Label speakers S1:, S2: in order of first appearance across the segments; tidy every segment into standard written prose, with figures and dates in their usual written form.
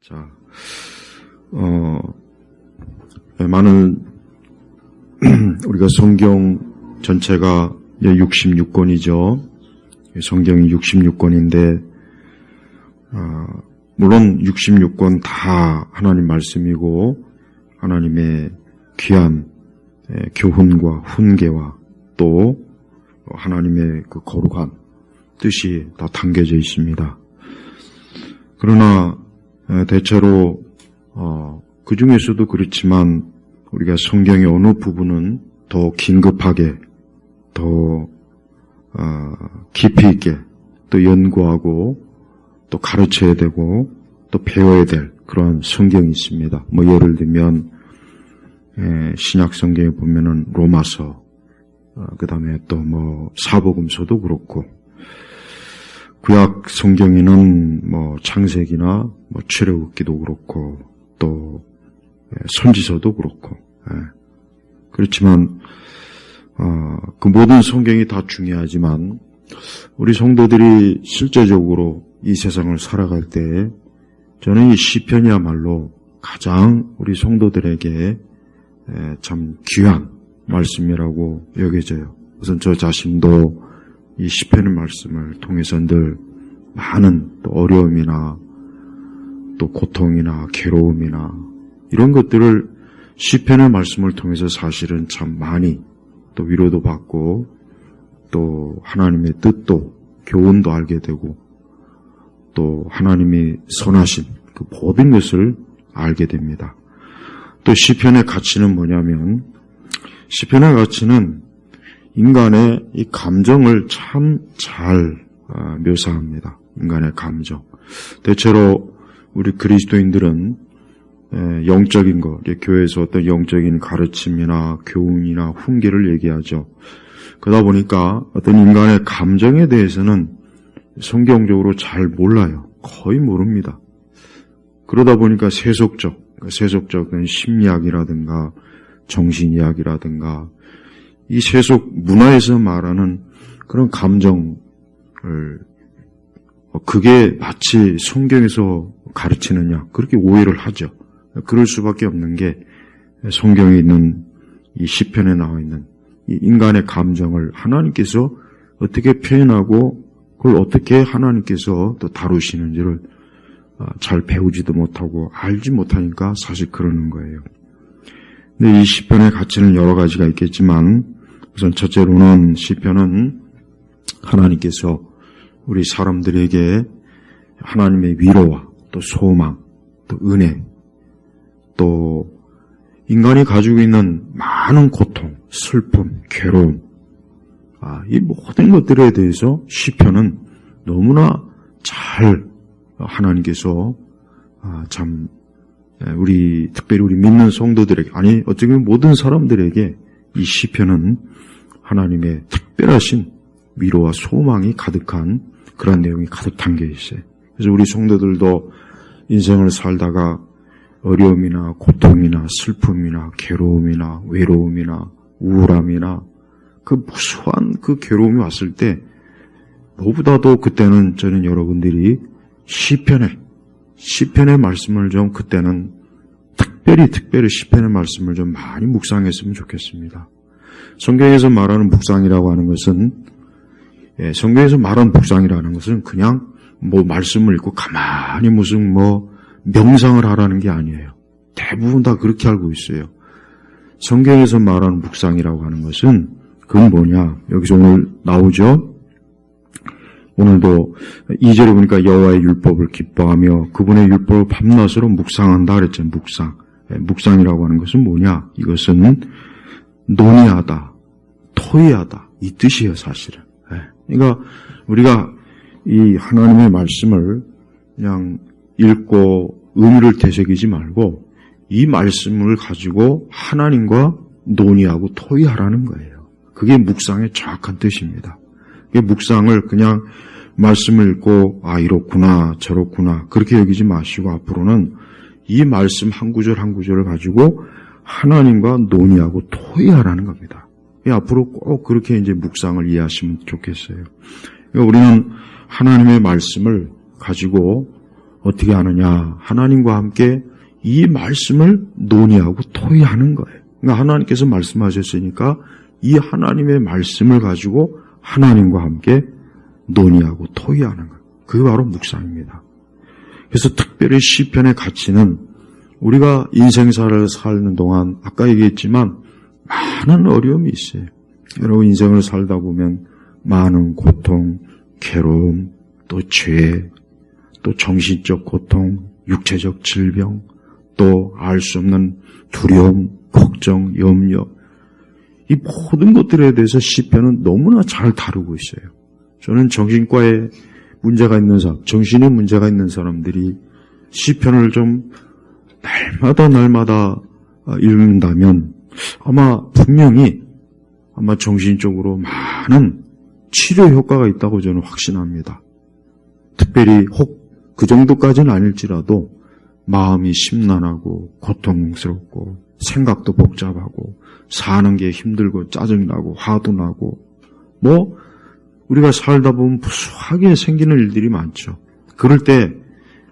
S1: 자, 많은 우리가 성경 전체가 66권이죠. 성경이 66권인데 물론 66권 다 하나님 말씀이고 하나님의 귀한 교훈과 훈계와 또 하나님의 그 거룩한 뜻이 다 담겨져 있습니다. 그러나 대체로 그 중에서도 그렇지만 우리가 성경의 어느 부분은 더 긴급하게 더 깊이 있게 또 연구하고 또 가르쳐야 되고 또 배워야 될 그런 성경이 있습니다. 뭐 예를 들면 신약 성경에 보면은 로마서, 그 다음에 또 뭐 사복음서도 그렇고, 구약 성경에는 뭐 창세기나 뭐 출애굽기도 그렇고, 또 선지서도 그렇고, 그렇지만 그 모든 성경이 다 중요하지만 우리 성도들이 실제적으로 이 세상을 살아갈 때 저는 이 시편이야말로 가장 우리 성도들에게 참 귀한 말씀이라고 여겨져요. 우선 저 자신도 이 시편의 말씀을 통해서 늘 많은 또 어려움이나 또 고통이나 괴로움이나 이런 것들을 시편의 말씀을 통해서 사실은 참 많이 또 위로도 받고 또 하나님의 뜻도 교훈도 알게 되고 또 하나님이 선하신 그 모든 것을 알게 됩니다. 또 시편의 가치는 뭐냐면 시편의 가치는 인간의 이 감정을 참 잘 묘사합니다. 인간의 감정. 대체로 우리 그리스도인들은 영적인 것, 교회에서 어떤 영적인 가르침이나 교훈이나 훈계를 얘기하죠. 그러다 보니까 어떤 인간의 감정에 대해서는 성경적으로 잘 몰라요. 거의 모릅니다. 그러다 보니까 세속적인 심리학이라든가 정신이학이라든가 이 세속 문화에서 말하는 그런 감정을 그게 마치 성경에서 가르치느냐 그렇게 오해를 하죠. 그럴 수밖에 없는 게 성경에 있는 이 시편에 나와 있는 이 인간의 감정을 하나님께서 어떻게 표현하고 그걸 어떻게 하나님께서 또 다루시는지를 잘 배우지도 못하고 알지 못하니까 사실 그러는 거예요. 근데 이 시편의 가치는 여러 가지가 있겠지만 우선 첫째로는 시편은 하나님께서 우리 사람들에게 하나님의 위로와 또 소망, 또 은혜, 또 인간이 가지고 있는 많은 고통, 슬픔, 괴로움, 이 모든 것들에 대해서 시편은 너무나 잘 하나님께서 참 특별히 우리 믿는 성도들에게 어쩌면 모든 사람들에게 이 시편은 하나님의 특별하신 위로와 소망이 가득한 그런 내용이 가득 담겨 있어요. 그래서 우리 성도들도 인생을 살다가 어려움이나 고통이나 슬픔이나 괴로움이나 외로움이나 우울함이나 그 무수한 그 괴로움이 왔을 때 무엇보다도 그때는 저는 여러분들이 시편의 말씀을 좀 그때는 특별히 시편의 말씀을 좀 많이 묵상했으면 좋겠습니다. 성경에서 말하는 묵상이라고 하는 것은 성경에서 말하는 묵상이라는 것은 그냥 뭐 말씀을 읽고 가만히 무슨 뭐 명상을 하라는 게 아니에요. 대부분 다 그렇게 알고 있어요. 성경에서 말하는 묵상이라고 하는 것은 그건 뭐냐? 여기서 오늘 나오죠? 오늘도 2절에 보니까 여호와의 율법을 기뻐하며 그분의 율법을 밤낮으로 묵상한다 그랬죠. 묵상이라고 하는 것은 뭐냐? 이것은 논의하다, 토의하다 이 뜻이에요, 사실은. 그러니까 우리가 이 하나님의 말씀을 그냥 읽고 의미를 되새기지 말고 이 말씀을 가지고 하나님과 논의하고 토의하라는 거예요. 그게 묵상의 정확한 뜻입니다. 묵상을 그냥 말씀을 읽고 이렇구나 저렇구나 그렇게 여기지 마시고 앞으로는 이 말씀 한 구절 한 구절을 가지고 하나님과 논의하고 토의하라는 겁니다. 앞으로 꼭 그렇게 이제 묵상을 이해하시면 좋겠어요. 우리는 하나님의 말씀을 가지고 어떻게 하느냐? 하나님과 함께 이 말씀을 논의하고 토의하는 거예요. 그러니까 하나님께서 말씀하셨으니까 이 하나님의 말씀을 가지고 하나님과 함께 논의하고 토의하는 거예요. 그게 바로 묵상입니다. 그래서 특별히 시편의 가치는 우리가 인생사를 사는 동안 아까 얘기했지만 많은 어려움이 있어요. 여러분 인생을 살다 보면 많은 고통, 괴로움, 또 죄, 또 정신적 고통, 육체적 질병, 또 알 수 없는 두려움, 걱정, 염려, 이 모든 것들에 대해서 시편은 너무나 잘 다루고 있어요. 저는 정신과에 문제가 있는 사람, 정신에 문제가 있는 사람들이 시편을 좀 날마다 읽는다면 분명히 정신적으로 많은 치료 효과가 있다고 저는 확신합니다. 특별히 혹 그 정도까지는 아닐지라도 마음이 심란하고 고통스럽고 생각도 복잡하고 사는 게 힘들고 짜증나고 화도 나고 우리가 살다 보면 무수하게 생기는 일들이 많죠. 그럴 때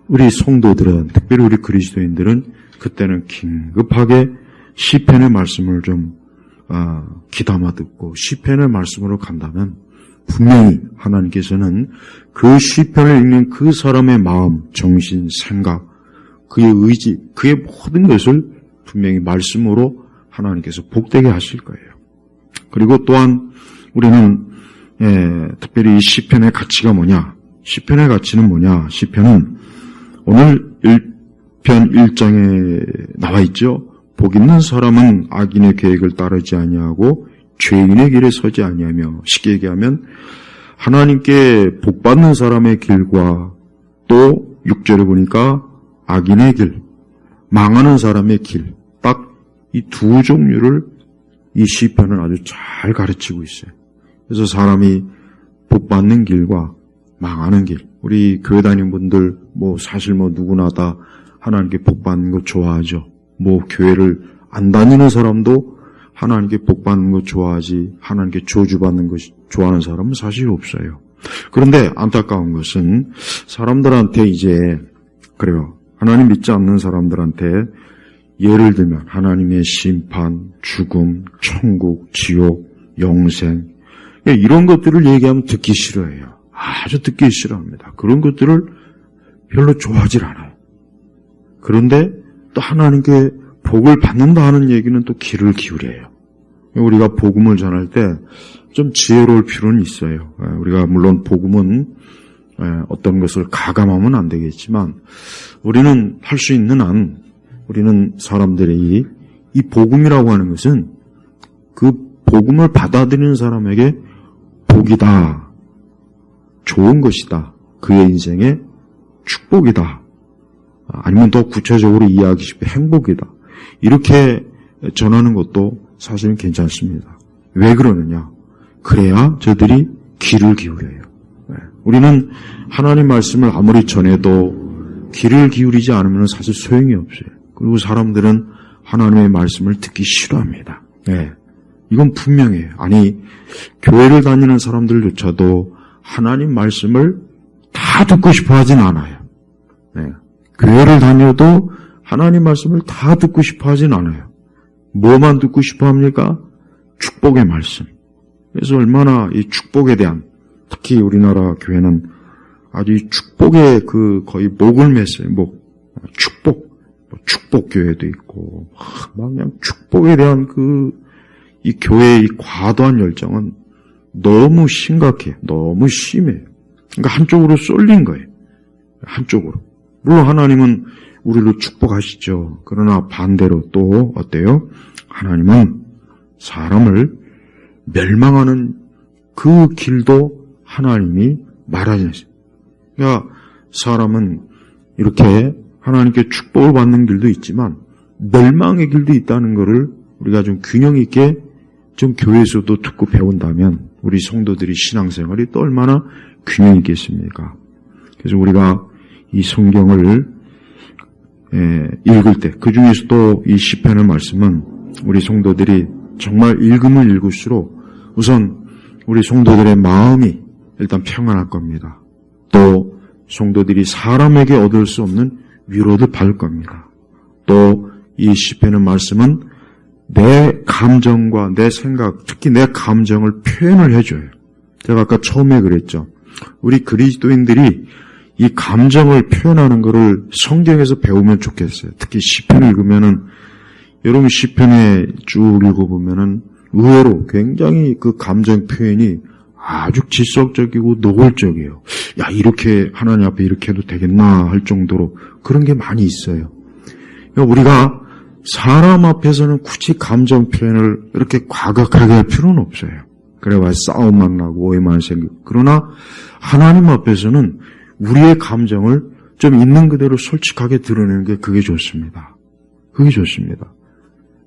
S1: 우리 성도들은, 특별히 우리 그리스도인들은 그때는 긴급하게 시편의 말씀을 좀 귀담아 듣고 시편의 말씀으로 간다면 분명히 하나님께서는 그 시편을 읽는 그 사람의 마음, 정신, 생각, 그의 의지, 그의 모든 것을 분명히 말씀으로 하나님께서 복되게 하실 거예요. 그리고 또한 우리는 특별히 이 시편의 가치가 뭐냐? 시편의 가치는 뭐냐? 시편은 오늘 1편 1장에 나와 있죠. 복 있는 사람은 악인의 계획을 따르지 아니하고 죄인의 길에 서지 아니하며, 쉽게 얘기하면 하나님께 복받는 사람의 길과 또 6절에 보니까 악인의 길, 망하는 사람의 길, 딱 이 두 종류를 이 시편은 아주 잘 가르치고 있어요. 그래서 사람이 복받는 길과 망하는 길, 우리 교회 다니는 분들 사실 누구나 다 하나님께 복받는 거 좋아하죠. 교회를 안 다니는 사람도 하나님께 복받는 거 좋아하지 하나님께 저주받는 거 좋아하는 사람은 사실 없어요. 그런데 안타까운 것은 사람들한테 그래요. 하나님 믿지 않는 사람들한테 예를 들면 하나님의 심판, 죽음, 천국, 지옥, 영생 이런 것들을 얘기하면 듣기 싫어해요. 아주 듣기 싫어합니다. 그런 것들을 별로 좋아하질 않아요. 그런데 또 하나님께 복을 받는다 하는 얘기는 또 귀를 기울여요. 우리가 복음을 전할 때 좀 지혜로울 필요는 있어요. 우리가 물론 복음은 어떤 것을 가감하면 안 되겠지만 우리는 할 수 있는 한 우리는 사람들이 이 복음이라고 하는 것은 그 복음을 받아들이는 사람에게 복이다, 좋은 것이다, 그의 인생의 축복이다, 아니면 더 구체적으로 이해하기 쉽게 행복이다, 이렇게 전하는 것도 사실은 괜찮습니다. 왜 그러느냐? 그래야 저들이 귀를 기울여요. 우리는 하나님 말씀을 아무리 전해도 귀를 기울이지 않으면 사실 소용이 없어요. 그리고 사람들은 하나님의 말씀을 듣기 싫어합니다. 이건 분명해요. 교회를 다니는 사람들조차도 하나님 말씀을 다 듣고 싶어 하진 않아요. 교회를 다녀도 하나님 말씀을 다 듣고 싶어 하진 않아요. 뭐만 듣고 싶어 합니까? 축복의 말씀. 그래서 얼마나 이 축복에 대한, 특히 우리나라 교회는 아주 이 축복에 거의 목을 맸어요. 축복교회도 있고, 그냥 축복에 대한 이 교회의 이 과도한 열정은 너무 심각해, 너무 심해요. 그러니까 한쪽으로 쏠린 거예요. 한쪽으로. 물론 하나님은 우리를 축복하시죠. 그러나 반대로 또 어때요? 하나님은 사람을 멸망하는 그 길도 하나님이 말하셨어요. 그러니까 사람은 이렇게 하나님께 축복을 받는 길도 있지만 멸망의 길도 있다는 것을 우리가 좀 균형 있게 좀 교회에서도 듣고 배운다면 우리 성도들이 신앙생활이 또 얼마나 균형 있겠습니까? 그래서 우리가 이 성경을 읽을 때, 그 중에서도 이 시편의 말씀은 우리 성도들이 정말 읽으면 읽을수록 우선 우리 성도들의 마음이 일단 평안할 겁니다. 또 성도들이 사람에게 얻을 수 없는 위로도 받을 겁니다. 또 이 시편의 말씀은 내 감정과 내 생각, 특히 내 감정을 표현을 해줘요. 제가 아까 처음에 그랬죠. 우리 그리스도인들이 이 감정을 표현하는 것을 성경에서 배우면 좋겠어요. 특히 시편을 읽으면은, 여러분 시편에 쭉 읽어보면은 의외로 굉장히 그 감정 표현이 아주 지속적이고 노골적이에요. 야, 이렇게 하나님 앞에 이렇게 해도 되겠나 할 정도로 그런 게 많이 있어요. 우리가 사람 앞에서는 굳이 감정 표현을 이렇게 과격하게 할 필요는 없어요. 그래야 싸움만 나고 오해만 생기고. 그러나 하나님 앞에서는 우리의 감정을 좀 있는 그대로 솔직하게 드러내는 게 그게 좋습니다. 그게 좋습니다.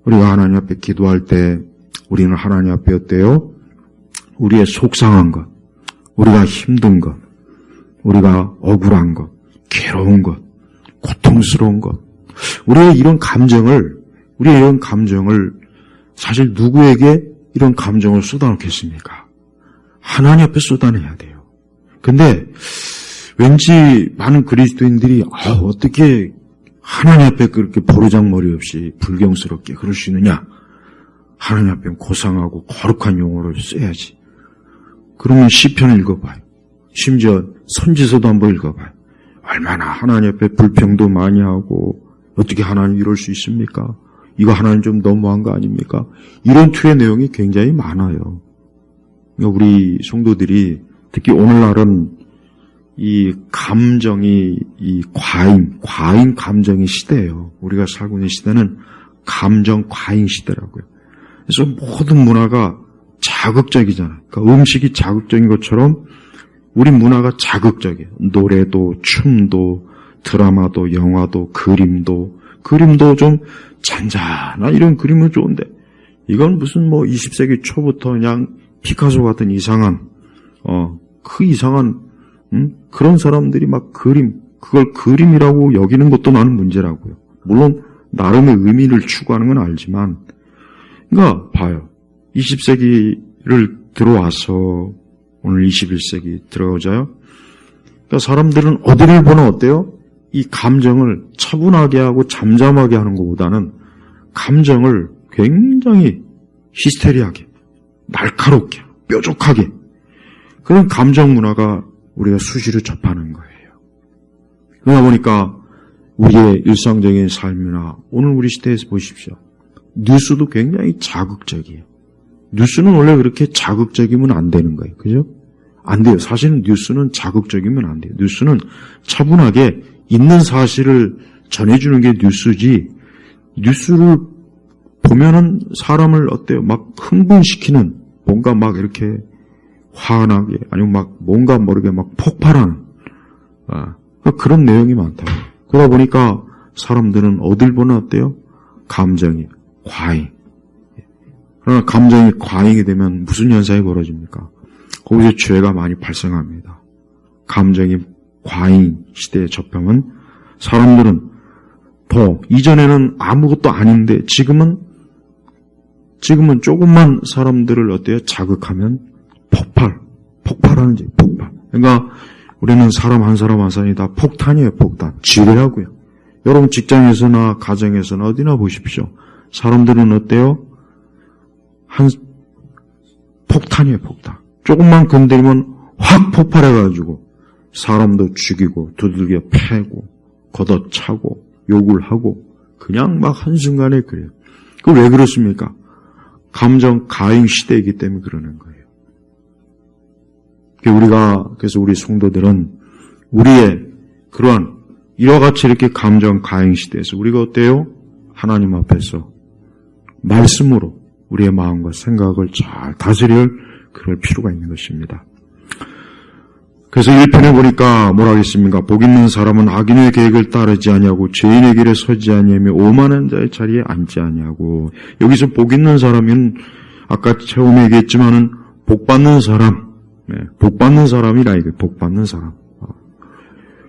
S1: 우리가 하나님 앞에 기도할 때 우리는 하나님 앞에 어때요? 우리의 속상한 것, 우리가 힘든 것, 우리가 억울한 것, 괴로운 것, 고통스러운 것, 우리의 이런 감정을 사실 누구에게 이런 감정을 쏟아놓겠습니까? 하나님 앞에 쏟아내야 돼요. 근데 왠지 많은 그리스도인들이 어떻게 하나님 앞에 그렇게 보르장머리 없이 불경스럽게 그럴 수 있느냐? 하나님 앞에 고상하고 거룩한 용어를 써야지. 그러면 시편을 읽어봐요. 심지어 선지서도 한번 읽어봐요. 얼마나 하나님 앞에 불평도 많이 하고 어떻게 하나님 이럴 수 있습니까? 이거 하나님 좀 너무한 거 아닙니까? 이런 투의 내용이 굉장히 많아요. 우리 성도들이 특히 오늘날은 이 감정이 이 과잉 감정의 시대예요. 우리가 살고 있는 시대는 감정 과잉 시대라고요. 그래서 모든 문화가 자극적이잖아요. 그러니까 음식이 자극적인 것처럼 우리 문화가 자극적이에요. 노래도, 춤도, 드라마도, 영화도, 그림도 좀 잔잔한 이런 그림은 좋은데 이건 무슨 20세기 초부터 그냥 피카소 같은 이상한 그런 사람들이 막 그걸 그림이라고 여기는 것도 나는 문제라고요. 물론 나름의 의미를 추구하는 건 알지만, 그러니까 봐요. 20세기를 들어와서 오늘 21세기 들어오자요. 그러니까 사람들은 어디를 보나 어때요? 이 감정을 차분하게 하고 잠잠하게 하는 것보다는 감정을 굉장히 히스테리하게, 날카롭게, 뾰족하게, 그런 감정 문화가 우리가 수시로 접하는 거예요. 그러다 보니까 우리의 일상적인 삶이나 오늘 우리 시대에서 보십시오. 뉴스도 굉장히 자극적이에요. 뉴스는 원래 그렇게 자극적이면 안 되는 거예요. 그죠? 안 돼요. 사실은 뉴스는 자극적이면 안 돼요. 뉴스는 차분하게 있는 사실을 전해주는 게 뉴스지, 뉴스를 보면은 사람을 어때요? 막 흥분시키는, 뭔가 막 이렇게 화나게, 아니면 막 뭔가 모르게 막 폭발하는, 그런 내용이 많다고. 그러다 보니까 사람들은 어딜 보나 어때요? 감정이 과잉. 그러나 감정이 과잉이 되면 무슨 현상이 벌어집니까? 거기서 죄가 많이 발생합니다. 감정이 과잉 시대에 접하면 사람들은 이전에는 아무것도 아닌데 지금은 조금만 사람들을 어때요? 자극하면 폭발하는지 폭발. 그러니까 우리는 사람 한 사람이 다 폭탄이에요, 폭탄. 지뢰라고요. 여러분 직장에서나 가정에서나 어디나 보십시오. 사람들은 어때요? 폭탄이에요, 폭탄. 조금만 건드리면 확 폭발해가지고 사람도 죽이고 두들겨 패고 걷어차고 욕을 하고 그냥 막 한순간에 그래요. 그 왜 그렇습니까? 감정 가잉 시대이기 때문에 그러는 거예요. 그래서 우리 성도들은 우리의 그러한 이와 같이 이렇게 감정 가잉 시대에서 우리가 어때요? 하나님 앞에서 말씀으로 우리의 마음과 생각을 잘 다스릴 그럴 필요가 있는 것입니다. 그래서 1편에 보니까 뭐라 하겠습니까? 복 있는 사람은 악인의 계획을 따르지 아니하고 죄인의 길에 서지 아니하며 오만한 자의 자리에 앉지 아니하고, 여기서 복 있는 사람은 아까 처음에 얘기했지만은 복 받는 사람, 복 받는 사람이라 이게 복 받는 사람.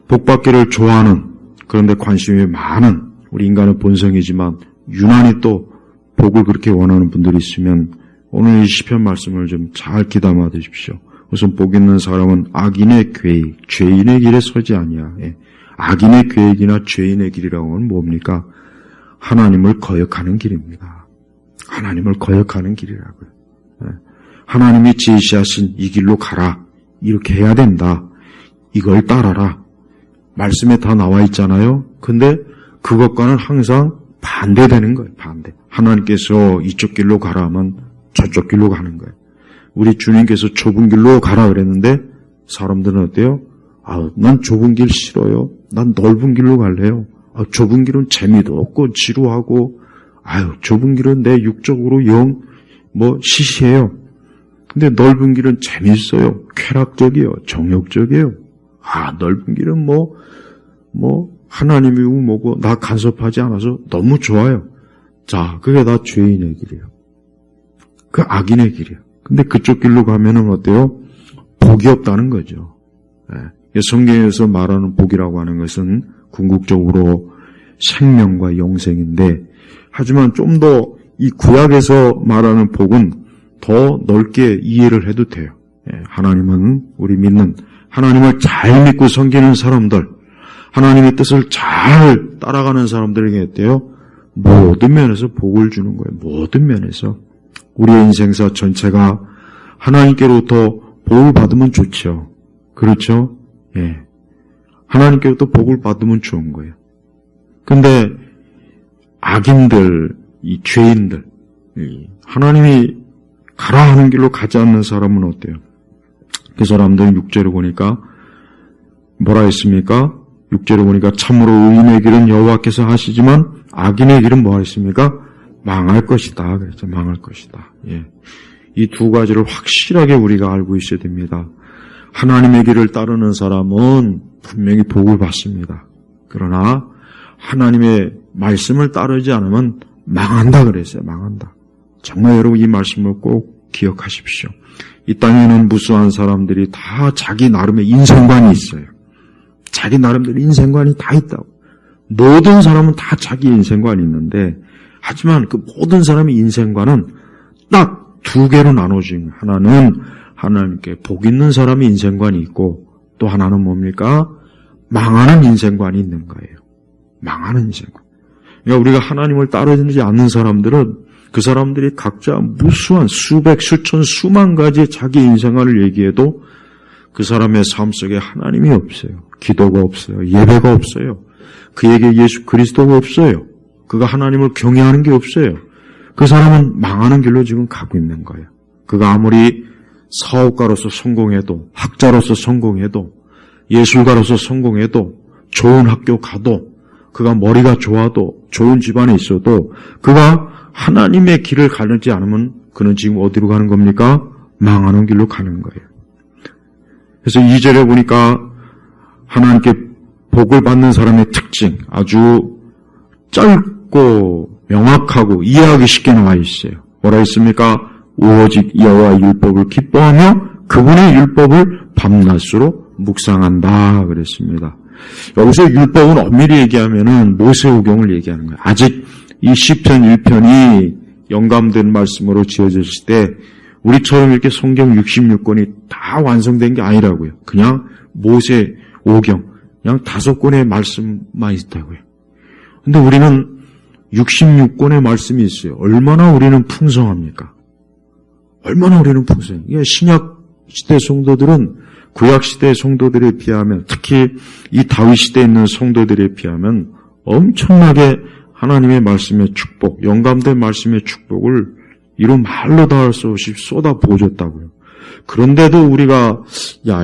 S1: 복 받기를 좋아하는, 그런데 관심이 많은 우리 인간의 본성이지만 유난히 또 복을 그렇게 원하는 분들이 있으면 오늘 이 시편 말씀을 좀 잘 귀담아 드십시오. 우선 복 있는 사람은 악인의 계획, 죄인의 길에 서지 아니야. 악인의 계획이나 죄인의 길이라고 하는 뭡니까? 하나님을 거역하는 길입니다. 하나님을 거역하는 길이라고요. 하나님이 제시하신 이 길로 가라. 이렇게 해야 된다. 이걸 따라라. 말씀에 다 나와 있잖아요. 근데 그것과는 항상 반대되는 거예요. 반대. 하나님께서 이쪽 길로 가라 하면 저쪽 길로 가는 거예요. 우리 주님께서 좁은 길로 가라 그랬는데 사람들은 어때요? 난 좁은 길 싫어요. 난 넓은 길로 갈래요. 좁은 길은 재미도 없고 지루하고 좁은 길은 내 육적으로 영 시시해요. 근데 넓은 길은 재미있어요. 쾌락적이에요. 정욕적이에요. 넓은 길은 하나님이고 뭐고 나 간섭하지 않아서 너무 좋아요. 자, 그게 다 죄인의 길이에요. 그 악인의 길이에요. 근데 그쪽 길로 가면은 어때요? 복이 없다는 거죠. 성경에서 말하는 복이라고 하는 것은 궁극적으로 생명과 영생인데, 하지만 좀 더 이 구약에서 말하는 복은 더 넓게 이해를 해도 돼요. 하나님은 우리 믿는 하나님을 잘 믿고 섬기는 사람들, 하나님의 뜻을 잘 따라가는 사람들에게 어때요? 모든 면에서 복을 주는 거예요. 모든 면에서. 우리의 인생사 전체가 하나님께로부터 복을 받으면 좋죠. 그렇죠? 하나님께로부터 복을 받으면 좋은 거예요. 근데 악인들, 이 죄인들, 하나님이 가라 하는 길로 가지 않는 사람은 어때요? 그 사람들은 6절을 보니까 뭐라 했습니까? 6절을 보니까 참으로 의인의 길은 여호와께서 하시지만 악인의 길은 뭐가 있습니까? 망할 것이다. 그랬죠. 망할 것이다. 이 두 가지를 확실하게 우리가 알고 있어야 됩니다. 하나님의 길을 따르는 사람은 분명히 복을 받습니다. 그러나 하나님의 말씀을 따르지 않으면 망한다 그랬어요. 망한다. 정말 여러분 이 말씀을 꼭 기억하십시오. 이 땅에는 무수한 사람들이 다 자기 나름의 인생관이 있어요. 자기 나름대로 인생관이 다 있다고. 모든 사람은 다 자기 인생관이 있는데, 하지만 그 모든 사람의 인생관은 딱 두 개로 나눠진, 하나는 하나님께 복 있는 사람의 인생관이 있고, 또 하나는 뭡니까? 망하는 인생관이 있는 거예요. 망하는 인생관. 그러니까 우리가 하나님을 따르지 않는 사람들은 그 사람들이 각자 무수한 수백, 수천, 수만 가지의 자기 인생관을 얘기해도 그 사람의 삶 속에 하나님이 없어요. 기도가 없어요. 예배가 없어요. 그에게 예수 그리스도가 없어요. 그가 하나님을 경외하는 게 없어요. 그 사람은 망하는 길로 지금 가고 있는 거예요. 그가 아무리 사업가로서 성공해도, 학자로서 성공해도, 예술가로서 성공해도, 좋은 학교 가도, 그가 머리가 좋아도, 좋은 집안에 있어도 그가 하나님의 길을 가지 않으면 그는 지금 어디로 가는 겁니까? 망하는 길로 가는 거예요. 그래서 2절에 보니까 하나님께 복을 받는 사람의 특징, 아주 짧고 명확하고 이해하기 쉽게 나와 있어요. 뭐라 했습니까? 오직 여호와의 율법을 기뻐하며 그분의 율법을 밤낮으로 묵상한다 그랬습니다. 여기서 율법은 엄밀히 얘기하면은 모세오경을 얘기하는 거예요. 아직 이 시편 1편이 영감된 말씀으로 지어졌을 때 우리처럼 이렇게 성경 66권이 다 완성된 게 아니라고요. 그냥 모세오경, 그냥 5권의 말씀만 있다고요. 근데 우리는 66권의 말씀이 있어요. 얼마나 우리는 풍성합니까? 얼마나 우리는 풍성해요. 이게 신약 시대 성도들은 구약 시대 성도들에 비하면, 특히 이 다윗 시대에 있는 성도들에 비하면 엄청나게 하나님의 말씀의 축복, 영감된 말씀의 축복을 이루 말로 다 할 수 없이 쏟아 부어줬다고요. 그런데도 우리가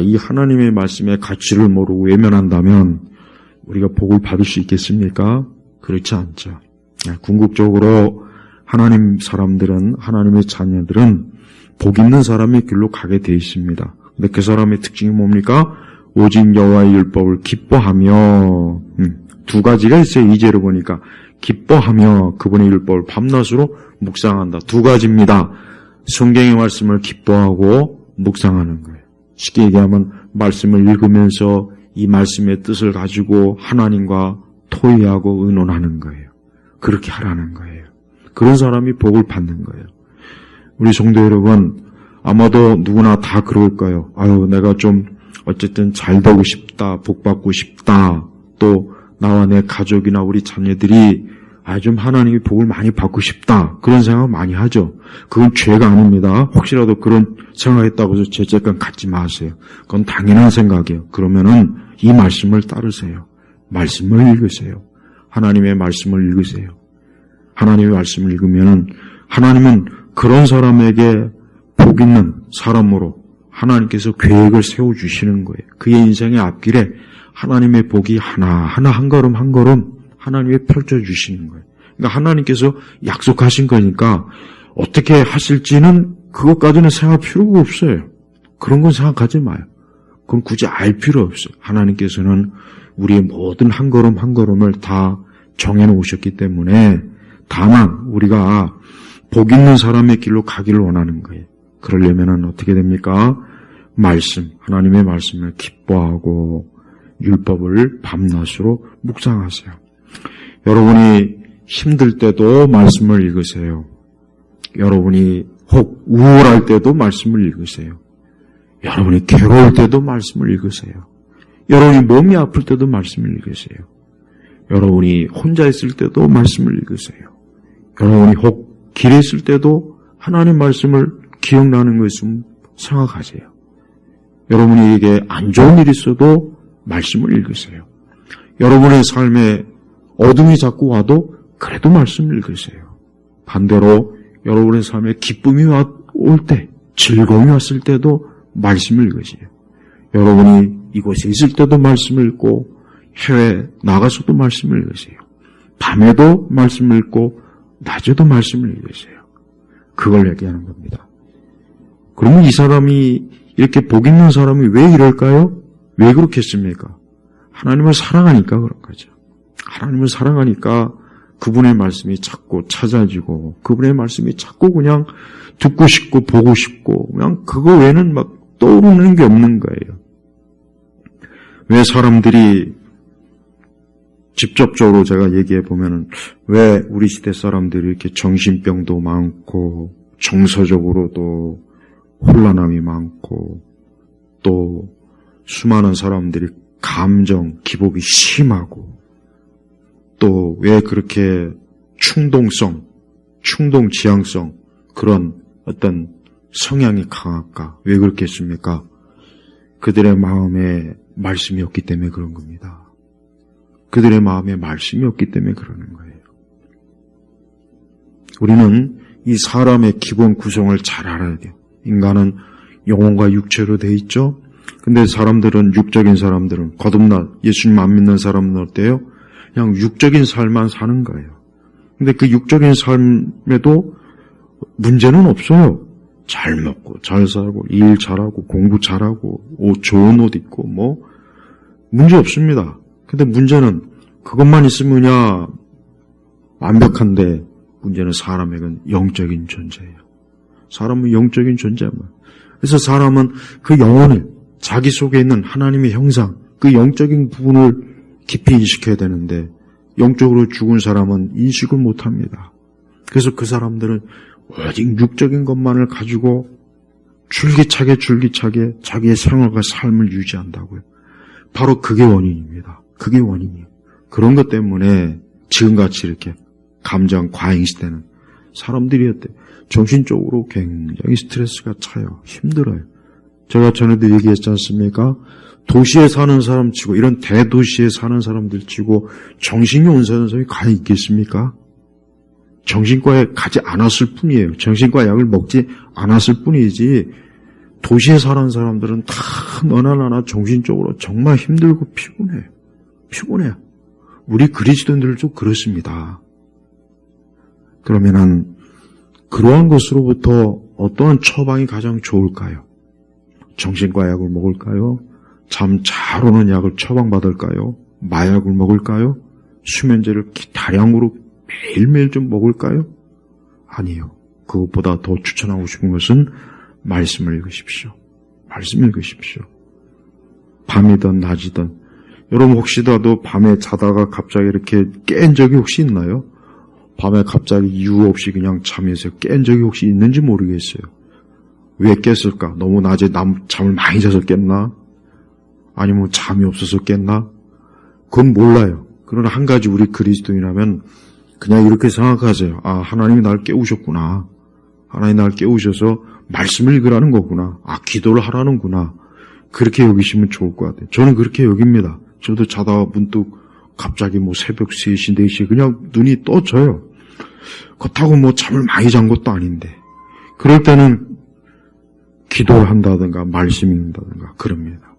S1: 이 하나님의 말씀의 가치를 모르고 외면한다면 우리가 복을 받을 수 있겠습니까? 그렇지 않죠. 궁극적으로 하나님 사람들은, 하나님의 자녀들은 복 있는 사람의 길로 가게 돼 있습니다. 근데 그 사람의 특징이 뭡니까? 오직 여호와의 율법을 기뻐하며, 두 가지가 있어요. 2절을 보니까 기뻐하며 그분의 율법을 밤낮으로 묵상한다. 두 가지입니다. 성경의 말씀을 기뻐하고 묵상하는 거예요. 쉽게 얘기하면 말씀을 읽으면서 이 말씀의 뜻을 가지고 하나님과 토의하고 의논하는 거예요. 그렇게 하라는 거예요. 그런 사람이 복을 받는 거예요. 우리 성도 여러분, 아마도 누구나 다 그럴 거예요. 아유, 내가 좀 어쨌든 잘 되고 싶다, 복 받고 싶다, 또 나와 내 가족이나 우리 자녀들이 좀 하나님의 복을 많이 받고 싶다, 그런 생각 많이 하죠. 그건 죄가 아닙니다. 혹시라도 그런 생각했다고 해서 죄책감 갖지 마세요. 그건 당연한 생각이에요. 그러면은 이 말씀을 따르세요. 말씀을 읽으세요. 하나님의 말씀을 읽으세요. 하나님의 말씀을 읽으면은 하나님은 그런 사람에게 복 있는 사람으로 하나님께서 계획을 세워주시는 거예요. 그의 인생의 앞길에 하나님의 복이 하나하나 한 걸음 한 걸음 하나님이 펼쳐주시는 거예요. 그러니까 하나님께서 약속하신 거니까 어떻게 하실지는 그것까지는 생각할 필요가 없어요. 그런 건 생각하지 마요. 그건 굳이 알 필요 없어요. 하나님께서는 우리의 모든 한 걸음 한 걸음을 다 정해놓으셨기 때문에 다만 우리가 복 있는 사람의 길로 가기를 원하는 거예요. 그러려면 어떻게 됩니까? 말씀, 하나님의 말씀을 기뻐하고 율법을 밤낮으로 묵상하세요. 여러분이 힘들 때도 말씀을 읽으세요. 여러분이 혹 우울할 때도 말씀을 읽으세요. 여러분이 괴로울 때도 말씀을 읽으세요. 여러분이 몸이 아플 때도 말씀을 읽으세요. 여러분이 혼자 있을 때도 말씀을 읽으세요. 여러분이 혹 길에 있을 때도 하나님 말씀을 기억나는 것을 생각하세요. 여러분에게 안 좋은 일이 있어도 말씀을 읽으세요. 여러분의 삶에 어둠이 자꾸 와도 그래도 말씀을 읽으세요. 반대로 여러분의 삶에 기쁨이 올 때, 즐거움이 왔을 때도 말씀을 읽으세요. 여러분이 이곳에 있을 때도 말씀을 읽고 해외 나가서도 말씀을 읽으세요. 밤에도 말씀을 읽고 낮에도 말씀을 읽으세요. 그걸 얘기하는 겁니다. 그러면 이 사람이 이렇게 복 있는 사람이 왜 이럴까요? 왜 그렇겠습니까? 하나님을 사랑하니까 그런 거죠. 하나님을 사랑하니까 그분의 말씀이 자꾸 찾아지고 그분의 말씀이 자꾸 그냥 듣고 싶고 보고 싶고 그냥 그거 외에는 막 떠오르는 게 없는 거예요. 왜 사람들이 직접적으로 제가 얘기해 보면은 왜 우리 시대 사람들이 이렇게 정신병도 많고 정서적으로도 혼란함이 많고 또 수많은 사람들이 감정 기복이 심하고 또 왜 그렇게 충동성, 충동 지향성 그런 어떤 성향이 강할까? 왜 그렇겠습니까? 그들의 마음에 말씀이 없기 때문에 그런 겁니다. 그들의 마음에 말씀이 없기 때문에 그러는 거예요. 우리는 이 사람의 기본 구성을 잘 알아야 돼요. 인간은 영혼과 육체로 돼 있죠. 근데 사람들은 육적인 사람들은 거듭나 예수님 안 믿는 사람은 어때요? 그냥 육적인 삶만 사는 거예요. 근데 그 육적인 삶에도 문제는 없어요. 잘 먹고 잘 살고 일 잘하고 공부 잘하고 좋은 옷 입고 뭐 문제 없습니다. 근데 문제는 그것만 있으면야 완벽한데 문제는 사람에게는 영적인 존재예요. 사람은 영적인 존재만. 그래서 사람은 그 영혼을 자기 속에 있는 하나님의 형상, 그 영적인 부분을 깊이 인식해야 되는데 영적으로 죽은 사람은 인식을 못합니다. 그래서 그 사람들은 오직 육적인 것만을 가지고 줄기차게 자기의 생활과 삶을 유지한다고요. 바로 그게 원인입니다. 그게 원인이에요. 그런 것 때문에 지금같이 이렇게 감정 과잉 시대는 사람들이 어때? 정신적으로 굉장히 스트레스가 차요. 힘들어요. 제가 전에도 얘기했지 않습니까? 도시에 사는 사람 치고 이런 대도시에 사는 사람들 치고 정신이 온사는 사람이 과연 있겠습니까? 정신과에 가지 않았을 뿐이에요. 정신과 약을 먹지 않았을 뿐이지 도시에 사는 사람들은 다 너나 정신적으로 정말 힘들고 피곤해요. 우리 그리스도인들도 그렇습니다. 그러면은 그러한 것으로부터 어떠한 처방이 가장 좋을까요? 정신과 약을 먹을까요? 잠 잘 오는 약을 처방받을까요? 마약을 먹을까요? 수면제를 다량으로 매일매일 좀 먹을까요? 아니요. 그것보다 더 추천하고 싶은 것은 말씀을 읽으십시오. 말씀 읽으십시오. 밤이든 낮이든. 여러분 혹시라도 밤에 자다가 갑자기 이렇게 깬 적이 혹시 있나요? 밤에 갑자기 이유 없이 그냥 잠에서 깬 적이 혹시 있는지 모르겠어요. 왜 깼을까? 너무 낮에 잠을 많이 자서 깼나? 아니면 잠이 없어서 깼나? 그건 몰라요. 그러나 한 가지 우리 그리스도인이라면 그냥 이렇게 생각하세요. 아, 하나님이 날 깨우셨구나. 하나님이 날 깨우셔서 말씀을 읽으라는 거구나. 아, 기도를 하라는구나. 그렇게 여기시면 좋을 것 같아요. 저는 그렇게 여깁니다. 저도 자다가 문득 갑자기 새벽 3시, 4시에 그냥 눈이 떠져요. 그렇다고 잠을 많이 잔 것도 아닌데. 그럴 때는 기도를 한다든가 말씀 읽는다든가 그럽니다.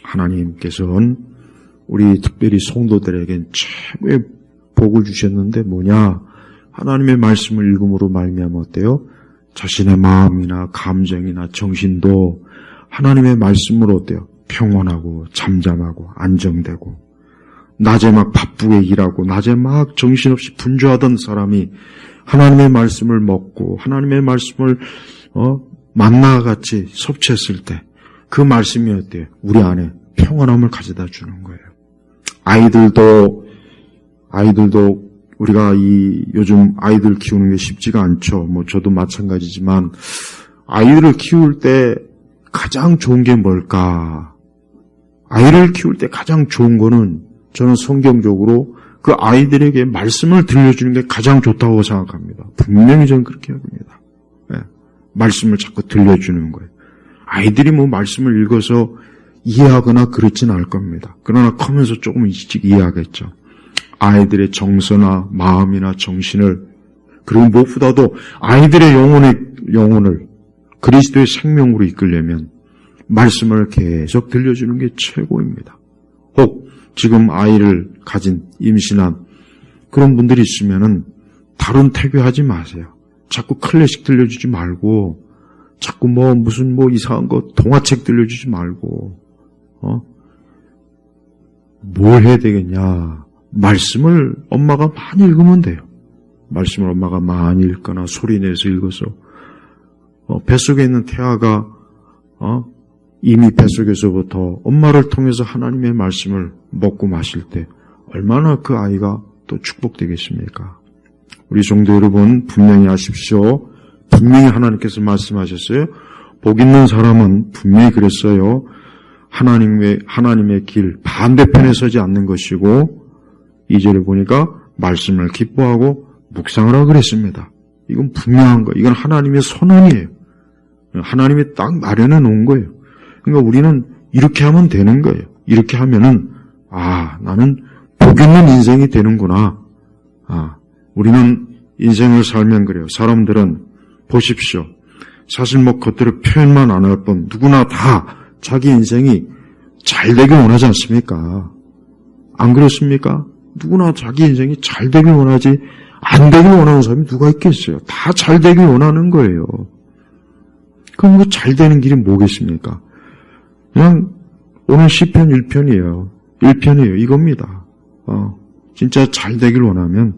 S1: 하나님께서는 우리 특별히 성도들에겐 최고의 복을 주셨는데 뭐냐? 하나님의 말씀을 읽음으로 말미암아 어때요? 자신의 마음이나 감정이나 정신도 하나님의 말씀으로 어때요? 평온하고 잠잠하고 안정되고, 낮에 막 바쁘게 일하고 낮에 막 정신없이 분주하던 사람이 하나님의 말씀을 먹고 하나님의 말씀을 만나같이 섭취했을 때 그 말씀이 어때요? 우리 안에 평안함을 가져다 주는 거예요. 아이들도 우리가 요즘 아이들 키우는 게 쉽지가 않죠. 저도 마찬가지지만 아이들을 키울 때 가장 좋은 게 뭘까? 아이를 키울 때 가장 좋은 거는 저는 성경적으로 그 아이들에게 말씀을 들려주는 게 가장 좋다고 생각합니다. 분명히 저는 그렇게 합니다. 네. 말씀을 자꾸 들려주는 거예요. 아이들이 말씀을 읽어서 이해하거나 그렇진 않을 겁니다. 그러나 커면서 조금 일찍 이해하겠죠. 아이들의 정서나 마음이나 정신을, 그리고 무엇보다도 아이들의 영혼을 그리스도의 생명으로 이끌려면 말씀을 계속 들려주는 게 최고입니다. 혹 지금 아이를 가진 임신한 그런 분들이 있으면은 다른 태교하지 마세요. 자꾸 클래식 들려주지 말고, 자꾸 무슨 이상한 거 동화책 들려주지 말고, 뭘 해야 되겠냐? 말씀을 엄마가 많이 읽으면 돼요. 말씀을 엄마가 많이 읽거나 소리내서 읽어서 뱃속에 있는 태아가 이미 뱃속에서부터 엄마를 통해서 하나님의 말씀을 먹고 마실 때 얼마나 그 아이가 또 축복되겠습니까? 우리 성도 여러분 분명히 아십시오. 분명히 하나님께서 말씀하셨어요. 복 있는 사람은 분명히 그랬어요. 하나님의 길 반대편에 서지 않는 것이고, 2절에 보니까 말씀을 기뻐하고 묵상을 하고 그랬습니다. 이건 분명한 거예요. 이건 하나님의 선언이에요. 하나님이 딱 마련해 놓은 거예요. 그러니까 우리는 이렇게 하면 되는 거예요. 이렇게 하면은 나는 복 있는 인생이 되는구나. 우리는 인생을 살면 그래요. 사람들은 보십시오. 사실 겉으로 표현만 안 할 뿐 누구나 다 자기 인생이 잘 되길 원하지 않습니까? 안 그렇습니까? 누구나 자기 인생이 잘 되길 원하지 안 되길 원하는 사람이 누가 있겠어요? 다 잘 되길 원하는 거예요. 그럼 그 잘 되는 길이 뭐겠습니까? 그냥 오늘 시편 1편이에요. 이겁니다. 진짜 잘 되길 원하면,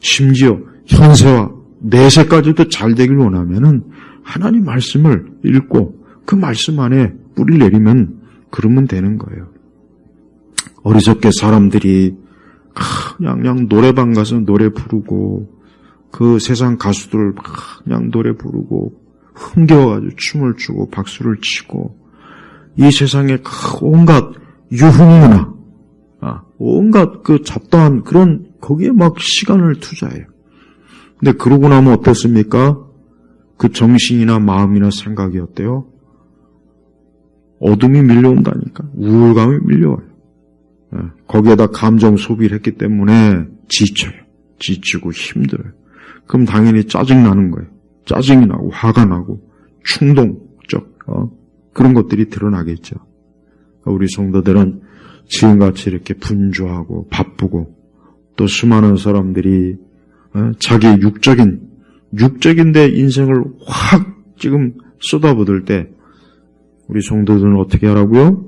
S1: 심지어 현세와 내세까지도 잘 되길 원하면은 하나님 말씀을 읽고 그 말씀 안에 뿌리를 내리면 그러면 되는 거예요. 어리석게 사람들이 그냥 노래방 가서 노래 부르고, 그 세상 가수들 그냥 노래 부르고 흥겨워가지고 춤을 추고 박수를 치고, 이 세상에 온갖 유흥문화, 온갖 그 잡다한 그런 거기에 막 시간을 투자해요. 근데 그러고 나면 어떻습니까? 그 정신이나 마음이나 생각이 어때요? 어둠이 밀려온다니까. 우울감이 밀려와요. 거기에다 감정 소비를 했기 때문에 지쳐요. 지치고 힘들어요. 그럼 당연히 짜증나는 거예요. 짜증이 나고 화가 나고 충동적 그런 것들이 드러나겠죠. 우리 성도들은 지금같이 이렇게 분주하고 바쁘고, 또 수많은 사람들이 자기의 육적인 데 인생을 확 지금 쏟아붓을 때 우리 성도들은 어떻게 하라고요?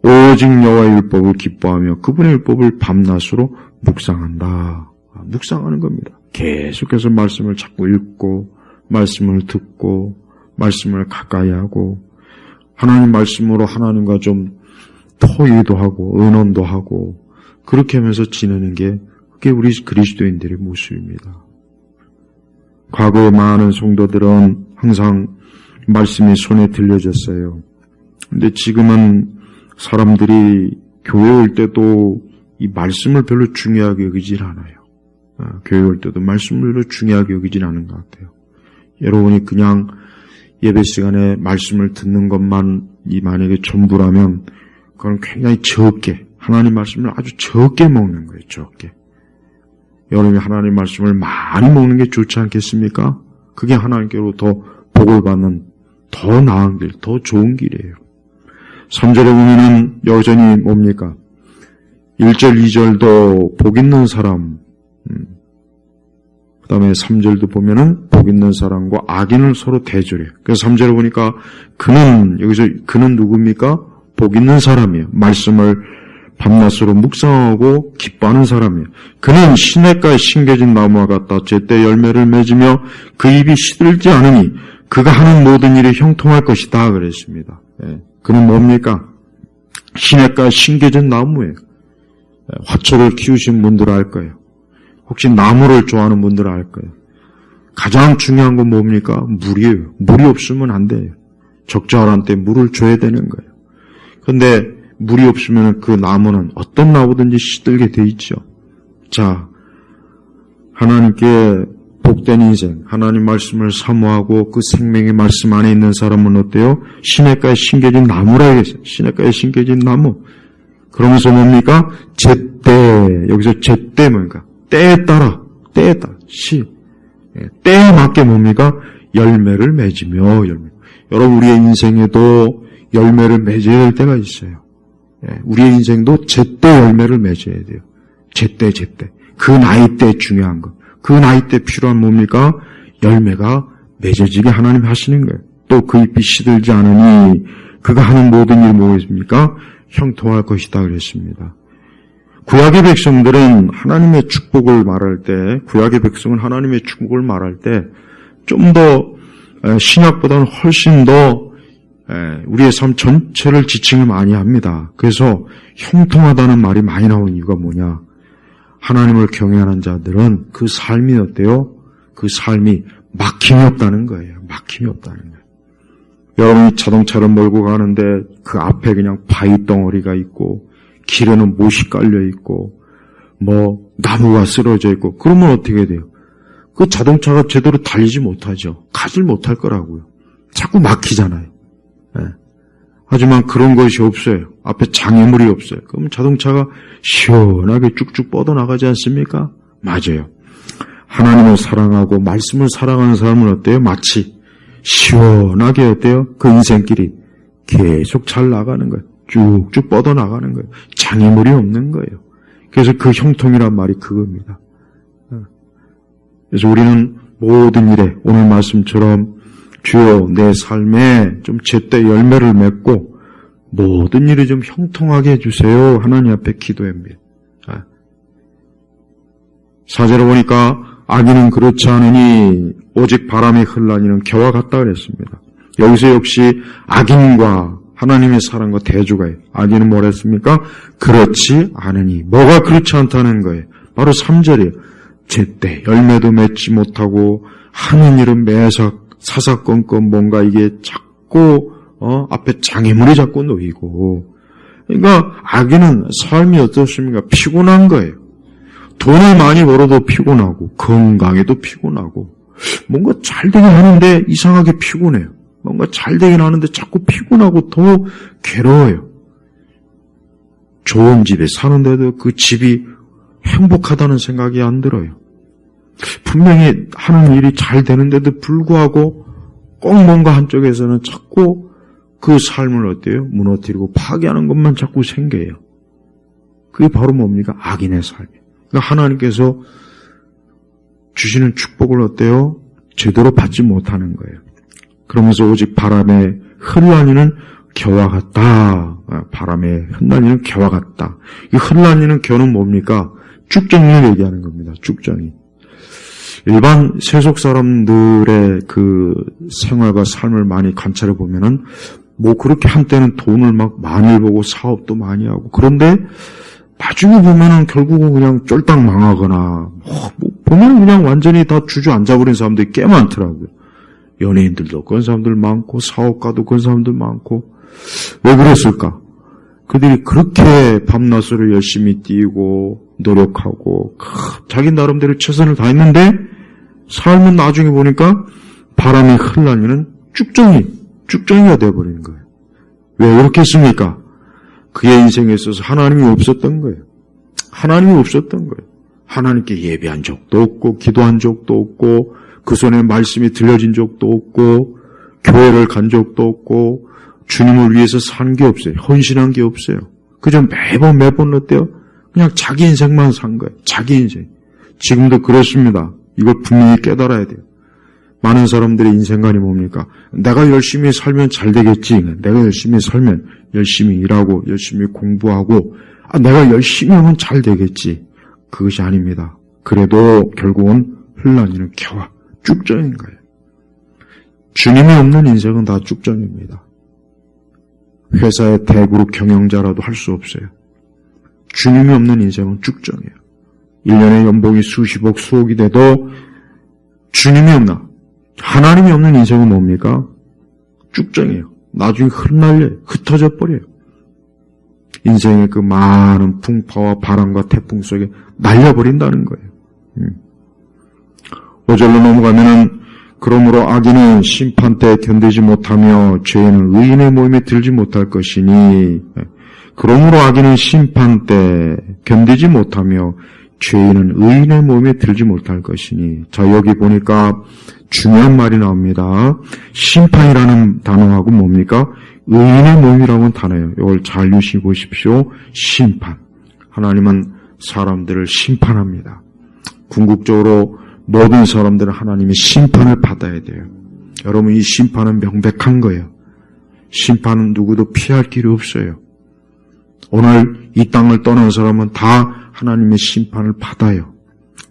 S1: 오직 여호와의 율법을 기뻐하며 그분의 율법을 밤낮으로 묵상한다. 묵상하는 겁니다. 계속해서 말씀을 자꾸 읽고 말씀을 듣고 말씀을 가까이 하고, 하나님 말씀으로 하나님과 좀 토의도 하고 의논도 하고, 그렇게 하면서 지내는 게 그게 우리 그리스도인들의 모습입니다. 과거의 많은 성도들은 항상 말씀이 손에 들려졌어요. 근데 지금은 사람들이 교회 올 때도 이 말씀을 별로 중요하게 여기질 않아요. 교회 올 때도 말씀을 별로 중요하게 여기질 않은 것 같아요. 여러분이 그냥 예배 시간에 말씀을 듣는 것만 이 만약에 전부라면 그건 굉장히 적게, 하나님 말씀을 아주 적게 먹는 거예요. 적게. 여러분이 하나님 말씀을 많이 먹는 게 좋지 않겠습니까? 그게 하나님께로 더 복을 받는 더 나은 길, 더 좋은 길이에요. 3절에 보면은 여전히 뭡니까? 1절, 2절도 복 있는 사람, 그 다음에 3절도 보면은 복 있는 사람과 악인을 서로 대조해요. 그래서 3절에 보니까 여기서 그는 누굽니까? 복 있는 사람이에요. 말씀을 밤낮으로 묵상하고 기뻐하는 사람이에요. 그는 시냇가에 심겨진 나무와 같다. 제때 열매를 맺으며 그 입이 시들지 않으니 그가 하는 모든 일이 형통할 것이다. 그랬습니다. 그는 뭡니까? 시냇가에 심겨진 나무예요. 화초를 키우신 분들은 알 거예요. 혹시 나무를 좋아하는 분들은 알 거예요. 가장 중요한 건 뭡니까? 물이에요. 물이 없으면 안 돼요. 적절한 때 물을 줘야 되는 거예요. 그런데 물이 없으면 그 나무는 어떤 나무든지 시들게 돼 있죠. 자, 하나님께 복된 인생, 하나님 말씀을 사모하고 그 생명의 말씀 안에 있는 사람은 어때요? 시냇가에 심겨진 나무라 했어요. 시냇가에 심겨진 나무. 그러면서 뭡니까? 제때, 여기서 제때 뭡니까? 때에 따라, 때에 맞게 뭡니까? 열매를 맺으며, 여러분, 우리의 인생에도 열매를 맺어야 될 때가 있어요. 우리의 인생도 제때 열매를 맺어야 돼요. 제때. 그 나이 때 중요한 거. 그 나이 때 필요한 뭡니까? 열매가 맺어지게 하나님 하시는 거예요. 또 그 잎이 시들지 않으니 그가 하는 모든 일 뭐겠습니까? 형통할 것이다 그랬습니다. 구약의 백성들은 하나님의 축복을 말할 때, 구약의 백성은 하나님의 축복을 말할 때 좀 더 신약보다는 훨씬 더 우리의 삶 전체를 지칭을 많이 합니다. 그래서 형통하다는 말이 많이 나오는 이유가 뭐냐? 하나님을 경외하는 자들은 그 삶이 어때요? 그 삶이 막힘이 없다는 거예요. 막힘이 없다는 거예요. 여러분이 자동차를 몰고 가는데 그 앞에 그냥 바위 덩어리가 있고 길에는 못이 깔려 있고 나무가 쓰러져 있고 그러면 어떻게 돼요? 그 자동차가 제대로 달리지 못하죠. 가질 못할 거라고요. 자꾸 막히잖아요. 하지만 그런 것이 없어요. 앞에 장애물이 없어요. 그러면 자동차가 시원하게 쭉쭉 뻗어나가지 않습니까? 맞아요. 하나님을 사랑하고 말씀을 사랑하는 사람은 어때요? 마치 시원하게 어때요? 그 인생길이 계속 잘 나가는 거예요. 쭉쭉 뻗어나가는 거예요. 장애물이 없는 거예요. 그래서 그 형통이란 말이 그겁니다. 그래서 우리는 모든 일에 오늘 말씀처럼 주여 내 삶에 좀 제때 열매를 맺고 모든 일이 좀 형통하게 해주세요. 하나님 앞에 기도합니다. 4절에 보니까 악인은 그렇지 않으니 오직 바람이 흘러니는 겨와 같다 그랬습니다. 여기서 역시 악인과 하나님의 사랑과 대조가요. 악인은 뭐라 했습니까? 그렇지 않으니. 뭐가 그렇지 않다는 거예요? 바로 3절이에요. 제때 열매도 맺지 못하고 하는 일은 매사 사사건건 뭔가 이게 자꾸 앞에 장애물이 자꾸 놓이고, 그러니까 악인은 삶이 어떻습니까? 피곤한 거예요. 돈을 많이 벌어도 피곤하고 건강에도 피곤하고 뭔가 잘 되긴 하는데 이상하게 피곤해요. 뭔가 잘 되긴 하는데 자꾸 피곤하고 더 괴로워요. 좋은 집에 사는데도 그 집이 행복하다는 생각이 안 들어요. 분명히 하는 일이 잘 되는데도 불구하고 꼭 뭔가 한쪽에서는 자꾸 그 삶을 어때요? 무너뜨리고 파괴하는 것만 자꾸 생겨요. 그게 바로 뭡니까? 악인의 삶이에요. 그러니까 하나님께서 주시는 축복을 어때요? 제대로 받지 못하는 거예요. 그러면서 오직 바람에 흩날리는 겨와 같다. 바람에 흩날리는 겨와 같다. 이 흩날리는 겨는 뭡니까? 쭉정이를 얘기하는 겁니다. 쭉정이. 일반 세속 사람들의 그 생활과 삶을 많이 관찰해 보면은 그렇게 한때는 돈을 막 많이 벌고 사업도 많이 하고 그런데 나중에 보면은 결국은 그냥 쫄딱 망하거나 보면은 그냥 완전히 다 주저앉아버린 사람들이 꽤 많더라고요. 연예인들도 그런 사람들 많고 사업가도 그런 사람들 많고. 왜 그랬을까? 그들이 그렇게 밤낮으로 열심히 뛰고 노력하고 자기 나름대로 최선을 다했는데 삶은 나중에 보니까 바람이 흘러다니는 쭉정이가 되어버리는 거예요. 왜 그렇게 했습니까? 그의 인생에 있어서 하나님이 없었던 거예요. 하나님이 없었던 거예요. 하나님께 예배한 적도 없고 기도한 적도 없고 그 손에 말씀이 들려진 적도 없고 교회를 간 적도 없고 주님을 위해서 산 게 없어요. 헌신한 게 없어요. 그저 매번 어때요? 그냥 자기 인생만 산 거예요. 자기 인생. 지금도 그렇습니다. 이걸 분명히 깨달아야 돼요. 많은 사람들의 인생관이 뭡니까? 내가 열심히 살면 잘 되겠지. 내가 열심히 살면 열심히 일하고 열심히 공부하고 내가 열심히 하면 잘 되겠지. 그것이 아닙니다. 그래도 결국은 흘러다니는 개와 쭉정인 거예요. 주님이 없는 인생은 다 쭉정입니다. 회사의 대그룹 경영자라도 할 수 없어요. 주님이 없는 인생은 쭉정이에요. 1년에 연봉이 수십억, 수억이 돼도 주님이 없나? 하나님이 없는 인생은 뭡니까? 쭉정이에요. 나중에 흩날려요. 흩어져 버려요. 인생의 그 많은 풍파와 바람과 태풍 속에 날려버린다는 거예요. 5절로 넘어가면은 그러므로 악인은 심판 때 견디지 못하며 죄인은 의인의 모임에 들지 못할 것이니 그러므로 악인은 심판 때 견디지 못하며 죄인은 의인의 모임에 들지 못할 것이니. 자, 여기 보니까 중요한 말이 나옵니다. 심판이라는 단어하고 뭡니까? 의인의 모임이라는 단어예요. 이걸 잘 유심히 보십시오. 심판. 하나님은 사람들을 심판합니다. 궁극적으로 모든 사람들은 하나님의 심판을 받아야 돼요. 여러분, 이 심판은 명백한 거예요. 심판은 누구도 피할 길이 없어요. 오늘 이 땅을 떠난 사람은 다 하나님의 심판을 받아요.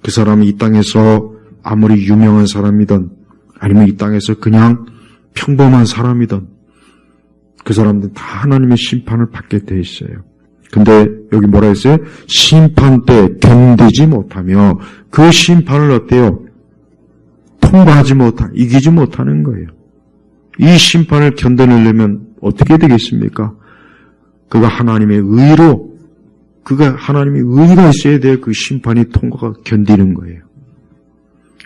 S1: 그 사람이 이 땅에서 아무리 유명한 사람이든 아니면 이 땅에서 그냥 평범한 사람이든 그 사람들은 다 하나님의 심판을 받게 돼 있어요. 근데 여기 뭐라 했어요? 심판 때 견디지 못하며 그 심판을 어때요? 통과하지 못한, 이기지 못하는 거예요. 이 심판을 견뎌내려면 어떻게 되겠습니까? 그가 하나님의 의로, 그가 하나님의 의가 있어야 돼요. 그 심판이 통과가 견디는 거예요.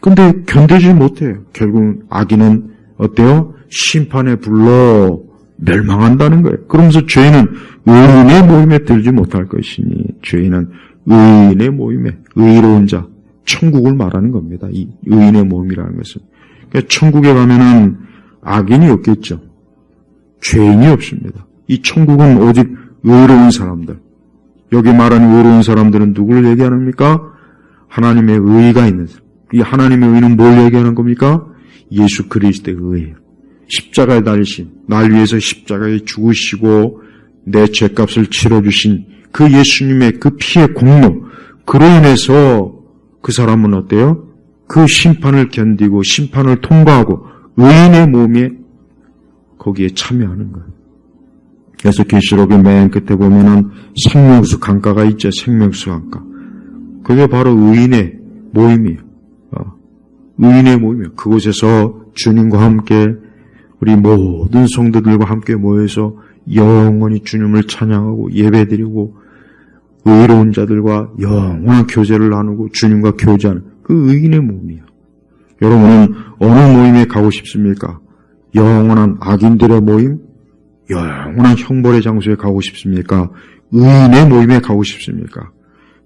S1: 근데 견디지 못해요. 결국 악인은 어때요? 심판에 불러 멸망한다는 거예요. 그러면서 죄인은 의인의 모임에 들지 못할 것이니, 죄인은 의인의 모임에, 의로운 자, 천국을 말하는 겁니다. 이 의인의 모임이라는 것은. 그러니까 천국에 가면은 악인이 없겠죠. 죄인이 없습니다. 이 천국은 오직 의로운 사람들. 여기 말하는 의로운 사람들은 누구를 얘기하는겁니까? 하나님의 의가 있는 사람. 이 하나님의 의는 뭘 얘기하는 겁니까? 예수 그리스도의 의예요. 십자가에 달리신, 날 위해서 십자가에 죽으시고 내 죄값을 치러주신 그 예수님의 그 피의 공로, 그로 인해서 그 사람은 어때요? 그 심판을 견디고 심판을 통과하고 의인의 몸에 거기에 참여하는 거예요. 그래서 계시록의 맨 끝에 보면은 생명수 강가가 있죠. 생명수 강가. 그게 바로 의인의 모임이에요. 의인의 모임이에요. 그곳에서 주님과 함께 우리 모든 성도들과 함께 모여서 영원히 주님을 찬양하고 예배드리고 의로운 자들과 영원한 교제를 나누고 주님과 교제하는 그 의인의 모임이에요. 여러분은 어느 모임에 가고 싶습니까? 영원한 악인들의 모임? 영원한 형벌의 장소에 가고 싶습니까? 의인의 모임에 가고 싶습니까?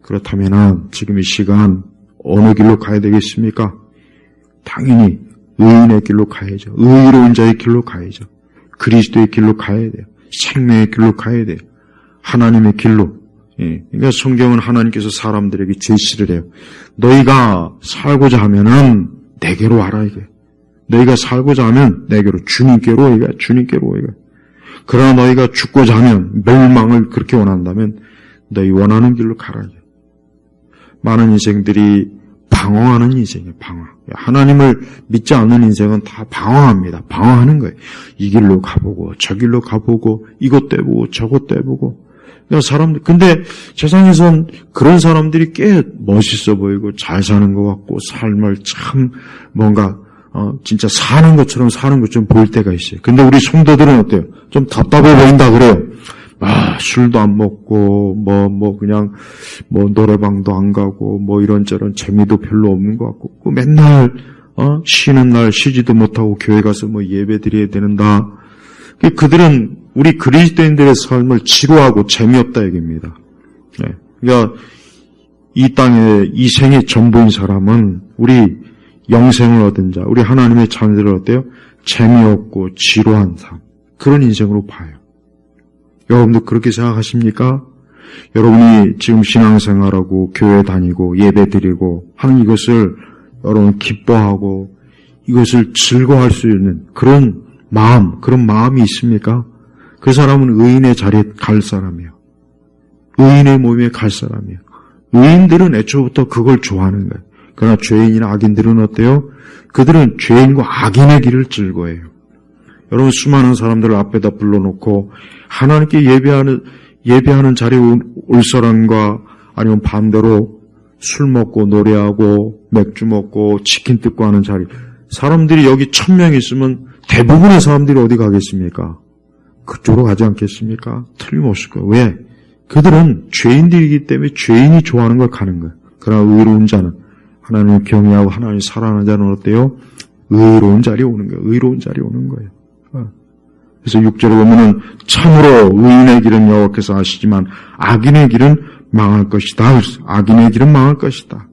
S1: 그렇다면 지금 이 시간 어느 길로 가야 되겠습니까? 당연히 의인의 길로 가야죠. 의로운 자의 길로 가야죠. 그리스도의 길로 가야 돼요. 생명의 길로 가야 돼요. 하나님의 길로. 그러니까 성경은 하나님께서 사람들에게 제시를 해요. 너희가 살고자 하면은 내게로 와라 이게. 너희가 살고자 하면 내게로, 주님께로 오이가, 주님께로 오이가. 그러나 너희가 죽고자 하면, 멸망을 그렇게 원한다면 너희 원하는 길로 가라 이게. 많은 인생들이 방황하는 인생이에요. 방황. 하나님을 믿지 않는 인생은 다 방황합니다. 방황하는 거예요. 이 길로 가보고 저 길로 가보고 이것도 해보고 저것도 해보고. 사람들, 근데 세상에선 그런 사람들이 꽤 멋있어 보이고 잘 사는 것 같고 삶을 참 뭔가 진짜 사는 것처럼 보일 때가 있어요. 근데 우리 성도들은 어때요? 좀 답답해 보인다 그래요. 술도 안 먹고, 그냥, 노래방도 안 가고, 이런저런 재미도 별로 없는 것 같고, 맨날, 쉬는 날 쉬지도 못하고 교회 가서 예배 드려야 되는다. 그들은 우리 그리스도인들의 삶을 지루하고 재미없다 얘기입니다. 네. 그러니까, 이 땅에, 이 생의 전부인 사람은 우리 영생을 얻은 자, 우리 하나님의 자녀들을 어때요? 재미없고 지루한 삶. 그런 인생으로 봐요. 여러분도 그렇게 생각하십니까? 여러분이 지금 신앙생활하고 교회 다니고 예배 드리고 하는 이것을 여러분 기뻐하고 이것을 즐거워할 수 있는 그런 마음이 있습니까? 그 사람은 의인의 자리에 갈 사람이에요. 의인의 모임에 갈 사람이에요. 의인들은 애초부터 그걸 좋아하는 거예요. 그러나 죄인이나 악인들은 어때요? 그들은 죄인과 악인의 길을 즐거워해요. 여러분 수많은 사람들을 앞에다 불러놓고 하나님께 예배하는 자리에 올 사람과 아니면 반대로 술 먹고 노래하고 맥주 먹고 치킨 뜯고 하는 자리, 사람들이 여기 1000명 있으면 대부분의 사람들이 어디 가겠습니까? 그쪽으로 가지 않겠습니까? 틀림없을 거예요. 왜? 그들은 죄인들이기 때문에 죄인이 좋아하는 걸 가는 거예요. 그러나 의로운 자는, 하나님을 경외하고 하나님을 사랑하는 자는 어때요? 의로운 자리에 오는 거예요. 의로운 자리에 오는 거예요. 그래서 6절에 보면은 참으로 의인의 길은 여호와께서 아시지만 악인의 길은 망할 것이다. 악인의 길은 망할 것이다.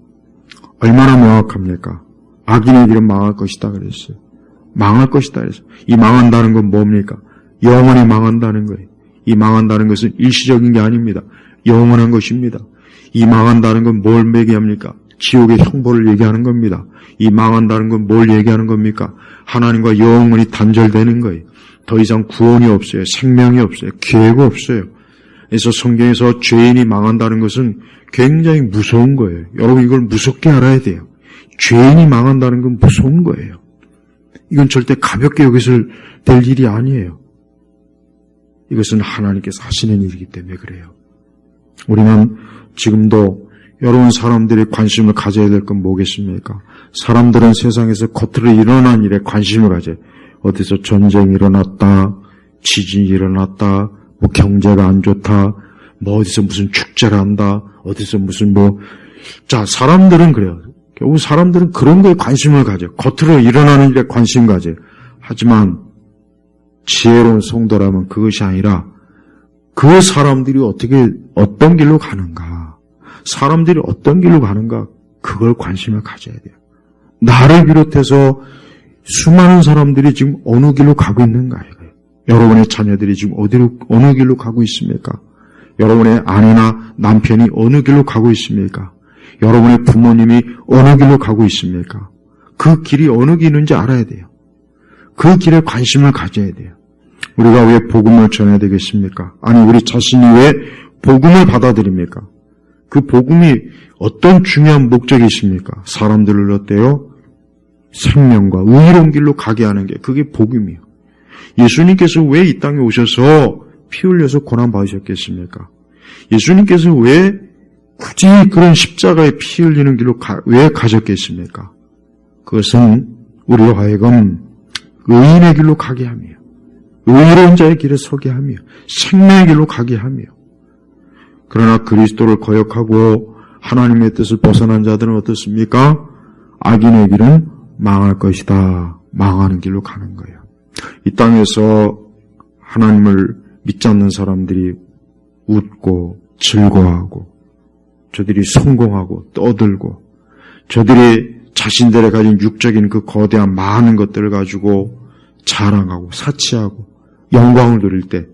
S1: 얼마나 명확합니까? 악인의 길은 망할 것이다 그랬어요. 망할 것이다 그랬어요. 이 망한다는 건 뭡니까? 영원히 망한다는 거예요. 이 망한다는 것은 일시적인 게 아닙니다. 영원한 것입니다. 이 망한다는 건 뭘 얘기합니까? 지옥의 형벌을 얘기하는 겁니다. 이 망한다는 건 뭘 얘기하는 겁니까? 하나님과 영원히 단절되는 거예요. 더 이상 구원이 없어요. 생명이 없어요. 기회가 없어요. 그래서 성경에서 죄인이 망한다는 것은 굉장히 무서운 거예요. 여러분 이걸 무섭게 알아야 돼요. 죄인이 망한다는 건 무서운 거예요. 이건 절대 가볍게 여기서 될 일이 아니에요. 이것은 하나님께서 하시는 일이기 때문에 그래요. 우리는 지금도 여러분 사람들이 관심을 가져야 될 건 뭐겠습니까? 사람들은 세상에서 겉으로 일어난 일에 관심을 가져요. 어디서 전쟁이 일어났다, 지진이 일어났다, 경제가 안 좋다, 어디서 무슨 축제를 한다, 어디서 무슨 자, 사람들은 그래요. 결국 사람들은 그런 거에 관심을 가져요. 겉으로 일어나는 일에 관심 가져요. 하지만 지혜로운 성도라면 그것이 아니라 그 사람들이 어떤 길로 가는가, 사람들이 어떤 길로 가는가, 그걸 관심을 가져야 돼요. 나를 비롯해서 수많은 사람들이 지금 어느 길로 가고 있는가 이거예요. 여러분의 자녀들이 지금 어느 길로 가고 있습니까? 여러분의 아내나 남편이 어느 길로 가고 있습니까? 여러분의 부모님이 어느 길로 가고 있습니까? 그 길이 어느 길인지 알아야 돼요. 그 길에 관심을 가져야 돼요. 우리가 왜 복음을 전해야 되겠습니까? 아니 우리 자신이 왜 복음을 받아들입니까? 그 복음이 어떤 중요한 목적이 있습니까? 사람들을 어때요? 생명과 의로운 길로 가게 하는 게 그게 복음이에요. 예수님께서 왜 이 땅에 오셔서 피 흘려서 고난 받으셨겠습니까? 예수님께서 왜 굳이 그런 십자가에 피 흘리는 길로 왜 가셨겠습니까? 그것은 우리로 하여금 의인의 길로 가게 하며 의로운 자의 길에 서게 하며 생명의 길로 가게 하며, 그러나 그리스도를 거역하고 하나님의 뜻을 벗어난 자들은 어떻습니까? 악인의 길은 망할 것이다. 망하는 길로 가는 거예요. 이 땅에서 하나님을 믿지 않는 사람들이 웃고 즐거워하고 저들이 성공하고 떠들고 저들이 자신들의 가진 육적인 그 거대한 많은 것들을 가지고 자랑하고 사치하고 영광을 누릴 때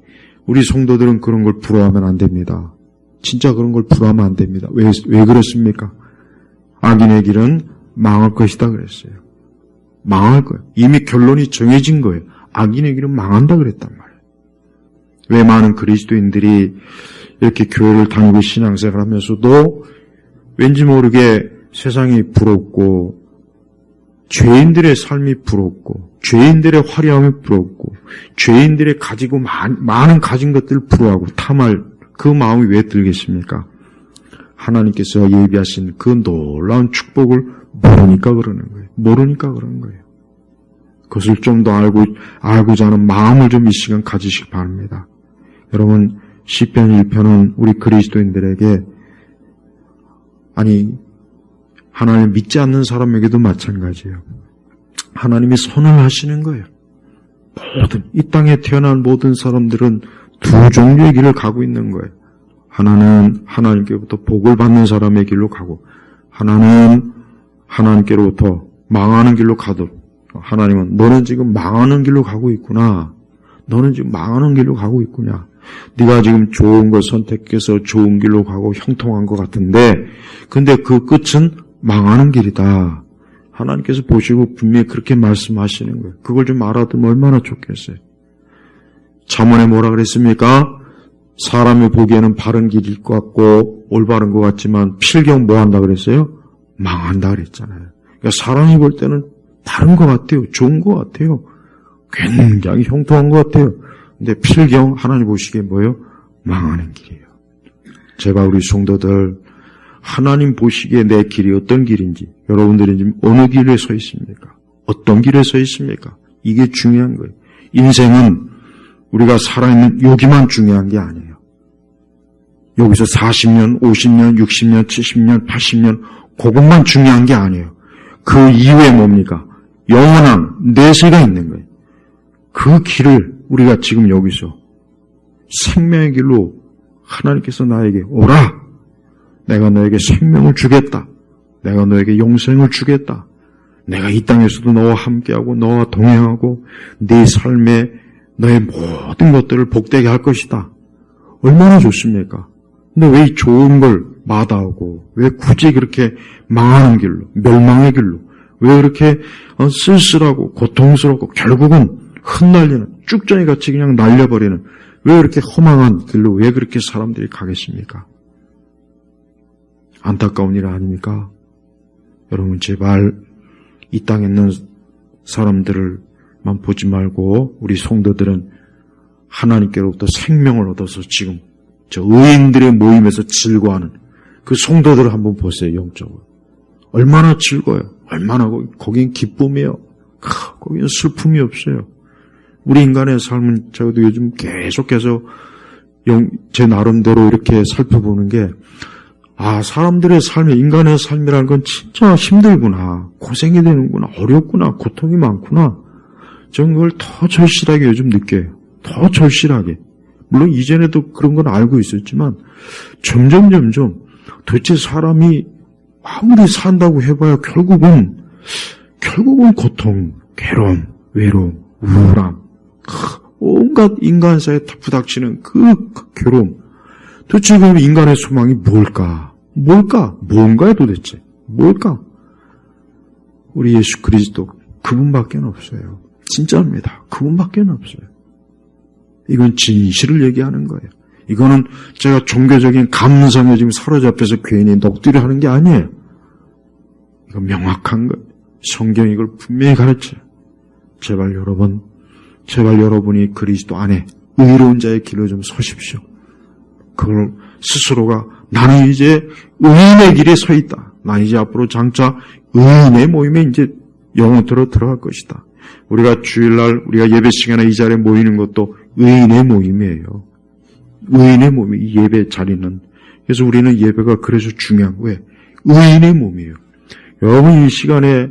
S1: 우리 성도들은 그런 걸 부러워하면 안 됩니다. 진짜 그런 걸 부러워하면 안 됩니다. 왜 그렇습니까? 악인의 길은 망할 것이다 그랬어요. 망할 거예요. 이미 결론이 정해진 거예요. 악인의 길은 망한다 그랬단 말이에요. 왜 많은 그리스도인들이 이렇게 교회를 다니고 신앙생활 하면서도 왠지 모르게 세상이 부럽고 죄인들의 삶이 부럽고 죄인들의 화려함이 부럽고 죄인들의 가지고 많은 가진 것들을 부러워하고 탐할 그 마음이 왜 들겠습니까? 하나님께서 예비하신 그 놀라운 축복을 모르니까 그러는 거예요. 모르니까 그러는 거예요. 그것을 좀 더 알고자 하는 마음을 좀 이 시간 가지시기 바랍니다. 여러분, 시편 1편은 우리 그리스도인들에게, 아니, 하나님 믿지 않는 사람에게도 마찬가지예요. 하나님이 선을 하시는 거예요. 이 땅에 태어난 모든 사람들은 두 종류의 길을 가고 있는 거예요. 하나는 하나님께로부터 복을 받는 사람의 길로 가고, 하나는 하나님께로부터 망하는 길로 가도록. 하나님은 너는 지금 망하는 길로 가고 있구나. 너는 지금 망하는 길로 가고 있구나. 네가 지금 좋은 걸 선택해서 좋은 길로 가고 형통한 것 같은데, 근데 그 끝은 망하는 길이다. 하나님께서 보시고 분명히 그렇게 말씀하시는 거예요. 그걸 좀 알아두면 얼마나 좋겠어요. 잠언에 뭐라 그랬습니까? 사람이 보기에는 바른 길일 것 같고 올바른 것 같지만 필경 뭐 한다 그랬어요? 망한다 그랬잖아요. 그러니까 사람이 볼 때는 바른 것 같아요. 좋은 것 같아요. 굉장히 형통한 것 같아요. 근데 필경 하나님 보시기에 뭐예요? 망하는 길이에요. 제발 우리 성도들 하나님 보시기에 내 길이 어떤 길인지, 여러분들이 지금 어느 길에 서 있습니까? 어떤 길에 서 있습니까? 이게 중요한 거예요. 인생은 우리가 살아있는 여기만 중요한 게 아니에요. 여기서 40년, 50년, 60년, 70년, 80년 그것만 중요한 게 아니에요. 그 이후에 뭡니까? 영원한 내세가 있는 거예요. 그 길을 우리가 지금 여기서 생명의 길로 하나님께서 나에게 오라. 내가 너에게 생명을 주겠다. 내가 너에게 영생을 주겠다. 내가 이 땅에서도 너와 함께하고 너와 동행하고 네 삶에 너의 모든 것들을 복되게 할 것이다. 얼마나 좋습니까? 근데 왜 이 좋은 걸 마다하고 왜 굳이 그렇게 망하는 길로, 멸망의 길로, 왜 그렇게 쓸쓸하고 고통스럽고 결국은 흩날리는 쭉정이같이 그냥 날려버리는, 왜 그렇게 허망한 길로 왜 그렇게 사람들이 가겠습니까? 안타까운 일 아닙니까? 여러분 제발 이 땅에 있는 사람들만 보지 말고 우리 성도들은 하나님께로부터 생명을 얻어서 지금 저 의인들의 모임에서 즐거워하는 그 성도들을 한번 보세요. 영적으로 얼마나 즐거워요. 얼마나 거긴 기쁨이에요. 거기는 슬픔이 없어요. 우리 인간의 삶은 저도 요즘 계속해서 제 나름대로 이렇게 살펴보는 게, 사람들의 삶이, 인간의 삶이라는 건 진짜 힘들구나. 고생이 되는구나. 어렵구나. 고통이 많구나. 저는 그걸 더 절실하게 요즘 느껴요. 더 절실하게. 물론 이전에도 그런 건 알고 있었지만 점점 도대체 사람이 아무리 산다고 해봐야 결국은 고통, 괴로움, 외로움, 우울함, 온갖 인간사에 부닥치는 그 괴로움. 도대체 그럼 인간의 소망이 뭘까? 뭔가요 도대체? 뭘까? 우리 예수 그리스도 그분밖에 없어요. 진짜입니다. 그분밖에 없어요. 이건 진실을 얘기하는 거예요. 이거는 제가 종교적인 감성에 지금 사로잡혀서 괜히 넋두리 하는 게 아니에요. 이거 명확한 거예요. 성경이 이걸 분명히 가르쳐요. 제발 여러분이 그리스도 안에 의로운 자의 길로 좀 서십시오. 그걸 스스로가 나는 이제 의인의 길에 서 있다. 난 이제 앞으로 장차 의인의 모임에 이제 영원토로 들어갈 것이다. 우리가 주일날 우리가 예배 시간에 이 자리에 모이는 것도 의인의 모임이에요. 의인의 모임, 이 예배 자리는. 그래서 우리는 예배가 그래서 중요한 거예요. 의인의 몸이에요. 여러분 이 시간에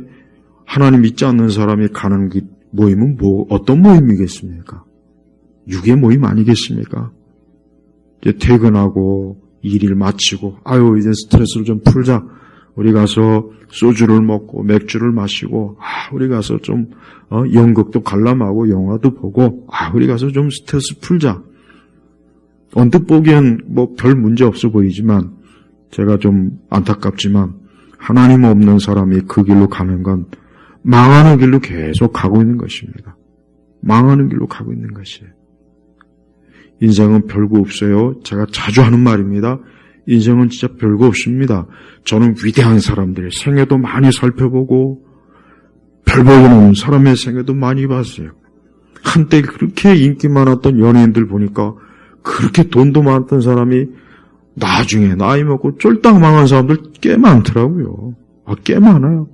S1: 하나님 믿지 않는 사람이 가는 모임은 어떤 모임이겠습니까? 육의 모임 아니겠습니까? 이제 퇴근하고 일을 마치고 이제 스트레스를 좀 풀자. 우리 가서 소주를 먹고 맥주를 마시고 우리 가서 좀 연극도 관람하고 영화도 보고 우리 가서 좀 스트레스 풀자. 언뜻 보기엔 별 문제 없어 보이지만 제가 좀 안타깝지만 하나님 없는 사람이 그 길로 가는 건 망하는 길로 계속 가고 있는 것입니다. 망하는 길로 가고 있는 것이에요. 인생은 별거 없어요. 제가 자주 하는 말입니다. 인생은 진짜 별거 없습니다. 저는 위대한 사람들의 생애도 많이 살펴보고 별 볼일 없는 사람의 생애도 많이 봤어요. 한때 그렇게 인기 많았던 연예인들 보니까 그렇게 돈도 많았던 사람이 나중에 나이 먹고 쫄딱 망한 사람들 꽤 많더라고요. 꽤 많아요.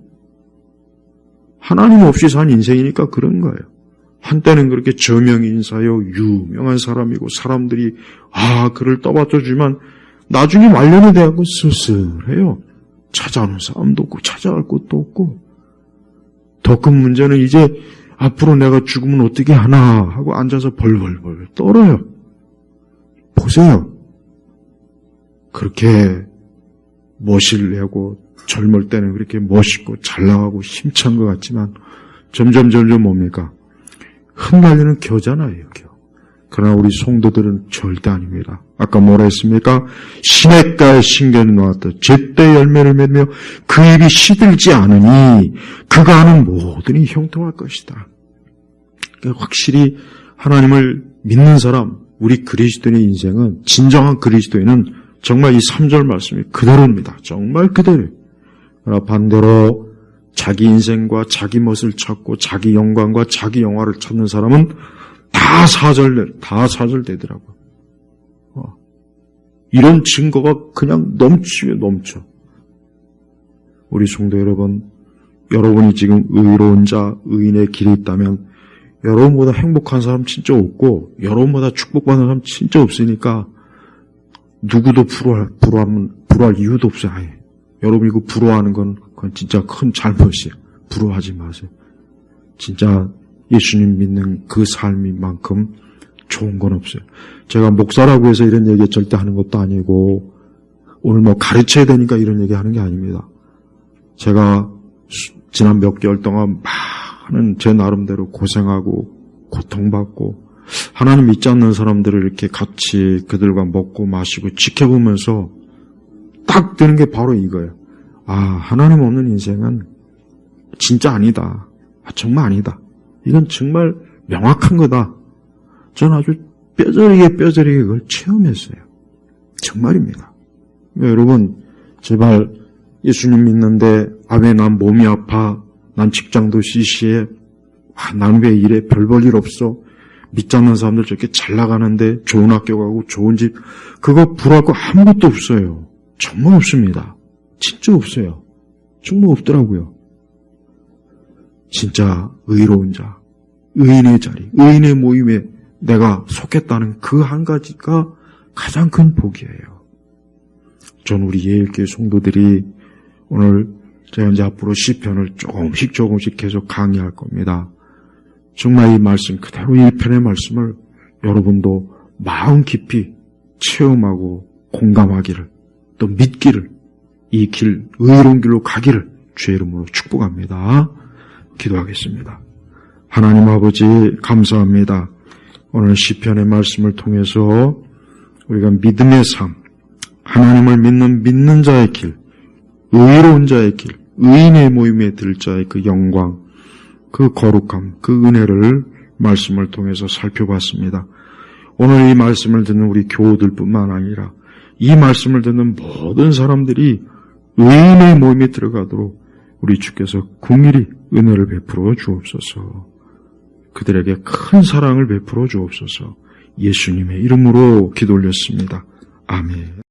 S1: 하나님 없이 산 인생이니까 그런 거예요. 한때는 그렇게 저명인사요, 유명한 사람이고 사람들이 그를 떠받쳐주지만 나중에 말년에 대한 건 쓸쓸해요. 찾아오는 사람도 없고 찾아갈 곳도 없고 더 큰 문제는 이제 앞으로 내가 죽으면 어떻게 하나 하고 앉아서 벌벌벌 떨어요. 보세요. 그렇게 멋있려고 젊을 때는 그렇게 멋있고 잘 나가고 힘찬 것 같지만 점점 뭡니까? 흩날리는 겨잖아요, 겨. 그러나 우리 성도들은 절대 아닙니다. 아까 뭐라 했습니까? 시냇가에 신견이 놓았다. 제때 열매를 맺으며 그 입이 시들지 않으니 그가 하는 모든 일이 형통할 것이다. 그러니까 확실히 하나님을 믿는 사람, 우리 그리스도인의 인생은, 진정한 그리스도인은 정말 이 3절 말씀이 그대로입니다. 정말 그대로. 그러나 반대로 자기 인생과 자기 멋을 찾고 자기 영광과 자기 영화를 찾는 사람은 다 사절 되더라고요. 이런 증거가 그냥 넘쳐. 우리 성도 여러분, 여러분이 지금 의로운 자, 의인의 길이 있다면 여러분보다 행복한 사람 진짜 없고 여러분보다 축복받는 사람 진짜 없으니까 누구도 부러워할 이유도 없어요. 아예. 여러분 이거 부러워하는 건 그건 진짜 큰 잘못이에요. 부러워하지 마세요. 진짜 예수님 믿는 그 삶인만큼 좋은 건 없어요. 제가 목사라고 해서 이런 얘기 절대 하는 것도 아니고 오늘 뭐 가르쳐야 되니까 이런 얘기 하는 게 아닙니다. 제가 지난 몇 개월 동안 많은 제 나름대로 고생하고 고통받고 하나님 믿지 않는 사람들을 이렇게 같이 그들과 먹고 마시고 지켜보면서 딱 드는 게 바로 이거예요. 하나님 없는 인생은 진짜 아니다. 정말 아니다. 이건 정말 명확한 거다. 저는 아주 뼈저리게 그걸 체험했어요. 정말입니다. 그러니까 여러분 제발 예수님 믿는데 왜 난 몸이 아파? 난 직장도 시시해? 난 왜 이래? 별 볼 일 없어? 믿지 않는 사람들 저렇게 잘 나가는데 좋은 학교 가고 좋은 집 그거 부러울 거 아무것도 없어요. 정말 없습니다. 진짜 없어요. 정말 없더라고요. 진짜 의로운 자, 의인의 자리, 의인의 모임에 내가 속했다는 그 한 가지가 가장 큰 복이에요. 전 우리 예일교회 성도들이 오늘 제가 이제 앞으로 시편을 조금씩 계속 강의할 겁니다. 정말 이 말씀 그대로 1편의 말씀을 여러분도 마음 깊이 체험하고 공감하기를 또 믿기를 이 길, 의로운 길로 가기를 주의 이름으로 축복합니다. 기도하겠습니다. 하나님 아버지 감사합니다. 오늘 시편의 말씀을 통해서 우리가 믿음의 삶, 하나님을 믿는 자의 길, 의로운 자의 길, 의인의 모임에 들 자의 그 영광, 그 거룩함, 그 은혜를 말씀을 통해서 살펴봤습니다. 오늘 이 말씀을 듣는 우리 교우들뿐만 아니라 이 말씀을 듣는 모든 사람들이 의인의 모임에 들어가도록 우리 주께서 긍휼히 은혜를 베풀어 주옵소서. 그들에게 큰 사랑을 베풀어 주옵소서. 예수님의 이름으로 기도 올렸습니다. 아멘.